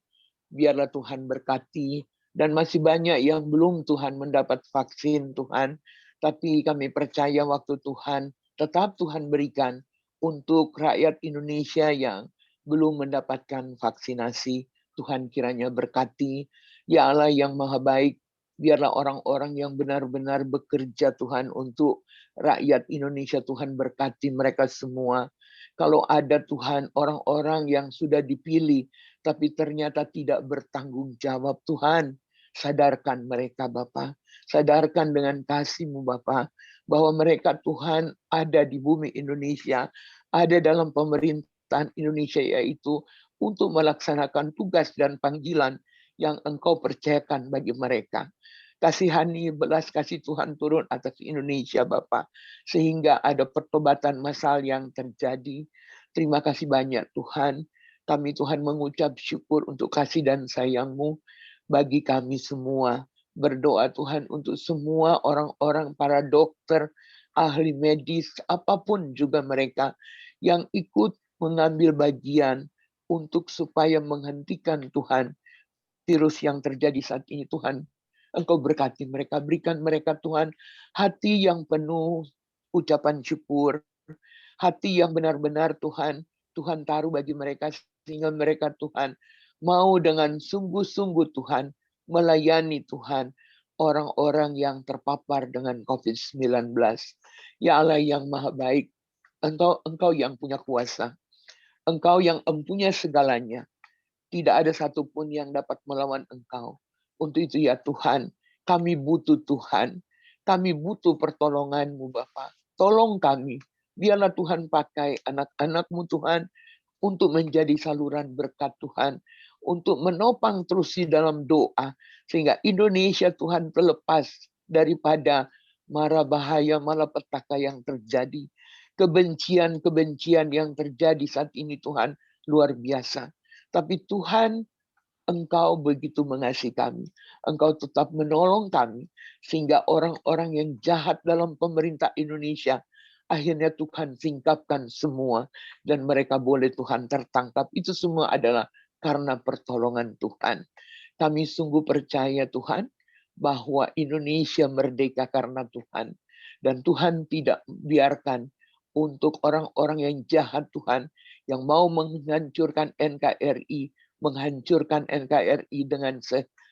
biarlah Tuhan berkati. Dan masih banyak yang belum Tuhan mendapat vaksin Tuhan. Tapi kami percaya waktu Tuhan, tetap Tuhan berikan untuk rakyat Indonesia yang belum mendapatkan vaksinasi. Tuhan kiranya berkati. Ya Allah yang maha baik, biarlah orang-orang yang benar-benar bekerja Tuhan untuk rakyat Indonesia, Tuhan berkati mereka semua. Kalau ada Tuhan orang-orang yang sudah dipilih tapi ternyata tidak bertanggung jawab, Tuhan sadarkan mereka Bapa, sadarkan dengan kasih-Mu Bapa, bahwa mereka Tuhan ada di bumi Indonesia, ada dalam pemerintahan Indonesia, yaitu untuk melaksanakan tugas dan panggilan yang Engkau percayakan bagi mereka. Kasihani, belas kasih Tuhan turun atas Indonesia Bapa, sehingga ada pertobatan massal yang terjadi. Terima kasih banyak Tuhan. Kami Tuhan mengucap syukur untuk kasih dan sayang-Mu bagi kami semua. Berdoa Tuhan untuk semua orang-orang, para dokter, ahli medis, apapun juga mereka yang ikut mengambil bagian untuk supaya menghentikan Tuhan virus yang terjadi saat ini. Tuhan, Engkau berkati mereka, berikan mereka Tuhan hati yang penuh ucapan syukur, hati yang benar-benar Tuhan taruh bagi mereka, sehingga mereka Tuhan mau dengan sungguh-sungguh Tuhan melayani Tuhan orang-orang yang terpapar dengan COVID-19. Ya Allah yang maha baik, Engkau yang punya kuasa, Engkau yang empunya segalanya. Tidak ada satupun yang dapat melawan Engkau. Untuk itu ya Tuhan, kami butuh Tuhan. Kami butuh pertolongan-Mu Bapa. Tolong kami. Biarlah Tuhan pakai anak-anak-Mu Tuhan untuk menjadi saluran berkat Tuhan. Untuk menopang terus di dalam doa. Sehingga Indonesia Tuhan terlepas daripada mara bahaya, malapetaka yang terjadi. Kebencian-kebencian yang terjadi saat ini Tuhan luar biasa. Tapi Tuhan, Engkau begitu mengasihi kami. Engkau tetap menolong kami. Sehingga orang-orang yang jahat dalam pemerintah Indonesia, akhirnya Tuhan singkapkan semua. Dan mereka boleh Tuhan tertangkap. Itu semua adalah karena pertolongan Tuhan. Kami sungguh percaya Tuhan, bahwa Indonesia merdeka karena Tuhan. Dan Tuhan tidak biarkan untuk orang-orang yang jahat Tuhan, yang mau menghancurkan NKRI, menghancurkan NKRI dengan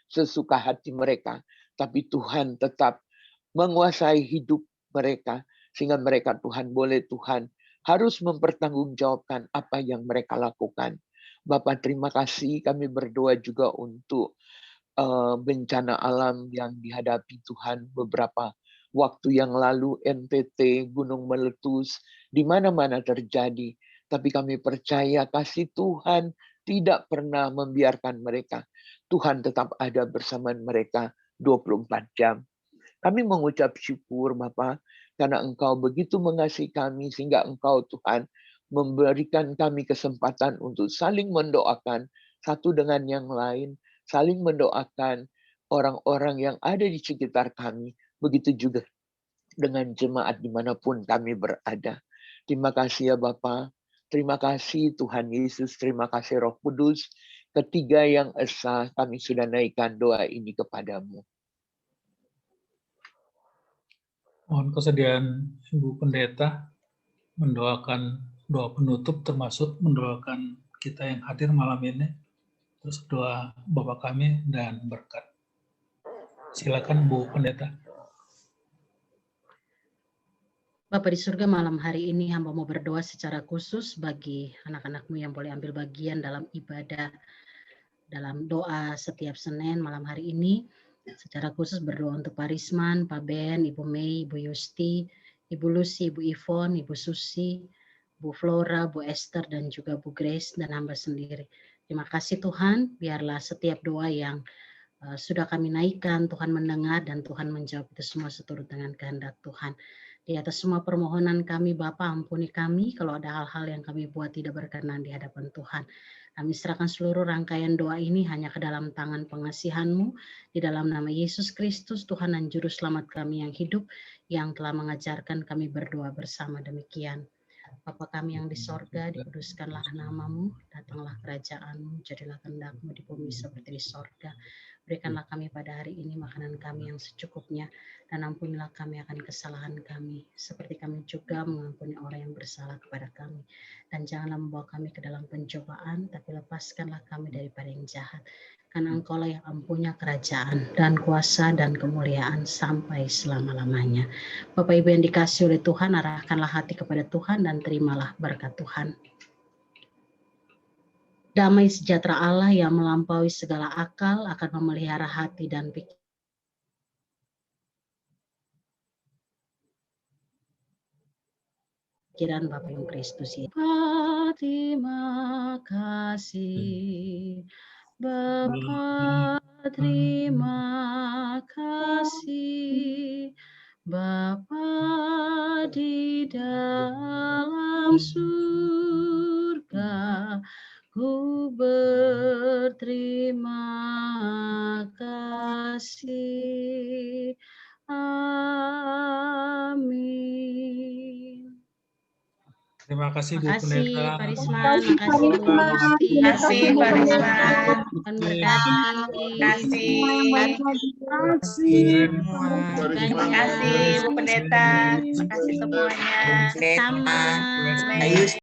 sesuka hati mereka. Tapi Tuhan tetap menguasai hidup mereka, sehingga mereka Tuhan boleh Tuhan harus mempertanggungjawabkan apa yang mereka lakukan. Bapak terima kasih, kami berdoa juga untuk bencana alam yang dihadapi Tuhan beberapa waktu yang lalu, NTT, gunung meletus, di mana-mana terjadi. Tapi kami percaya kasih Tuhan tidak pernah membiarkan mereka. Tuhan tetap ada bersama mereka 24 jam. Kami mengucap syukur Bapa, karena Engkau begitu mengasihi kami, sehingga Engkau Tuhan memberikan kami kesempatan untuk saling mendoakan satu dengan yang lain, saling mendoakan orang-orang yang ada di sekitar kami, begitu juga dengan jemaat dimanapun kami berada. Terima kasih ya Bapa, terima kasih Tuhan Yesus, terima kasih Roh Kudus, ketiga yang esa kami sudah naikkan doa ini kepadamu. Mohon kesediaan Ibu Pendeta mendoakan doa penutup, termasuk mendoakan kita yang hadir malam ini, terus doa Bapak kami dan berkat. Silakan Bu Pendeta. Bapa di surga, malam hari ini hamba mau berdoa secara khusus bagi anak-anak-Mu yang boleh ambil bagian dalam ibadah, dalam doa setiap Senin malam hari ini. Secara khusus berdoa untuk Pak Risman, Pak Ben, Ibu Mei, Ibu Yusti, Ibu Lucy, Ibu Ivon, Ibu Susi, Bu Flora, Bu Esther, dan juga Bu Grace, dan hamba sendiri. Terima kasih Tuhan, biarlah setiap doa yang sudah kami naikkan, Tuhan mendengar dan Tuhan menjawab itu semua seturut dengan kehendak Tuhan. Di atas semua permohonan kami, Bapa, ampuni kami kalau ada hal-hal yang kami buat tidak berkenan di hadapan Tuhan. Kami serahkan seluruh rangkaian doa ini hanya ke dalam tangan pengasihan-Mu, di dalam nama Yesus Kristus, Tuhan dan Juru Selamat kami yang hidup, yang telah mengajarkan kami berdoa bersama demikian. Bapa kami yang di sorga, dikuduskanlah namamu, datanglah kerajaanmu, jadilah kehendak-mu di bumi seperti di sorga. Berikanlah kami pada hari ini makanan kami yang secukupnya, dan ampunilah kami akan kesalahan kami, seperti kami juga mengampuni orang yang bersalah kepada kami. Dan janganlah membawa kami ke dalam pencobaan, tapi lepaskanlah kami daripada yang jahat. Karena Engkaulah yang mempunyai kerajaan dan kuasa dan kemuliaan sampai selama-lamanya. Bapak Ibu yang dikasihi oleh Tuhan, arahkanlah hati kepada Tuhan dan terimalah berkat Tuhan. Damai sejahtera Allah yang melampaui segala akal akan memelihara hati dan pikiran Bapa yang Kristus. Terima kasih Bapa, terima kasih Bapa di dalam surga, ku berterima kasih. Amin. Terima kasih Bu Makasih Pendeta. Pak Risman, makasih Bu Musti, Makasih Pak Risman. Tuhan berkati. Terima kasih Bu Pendeta. Terima kasih semuanya. Sama.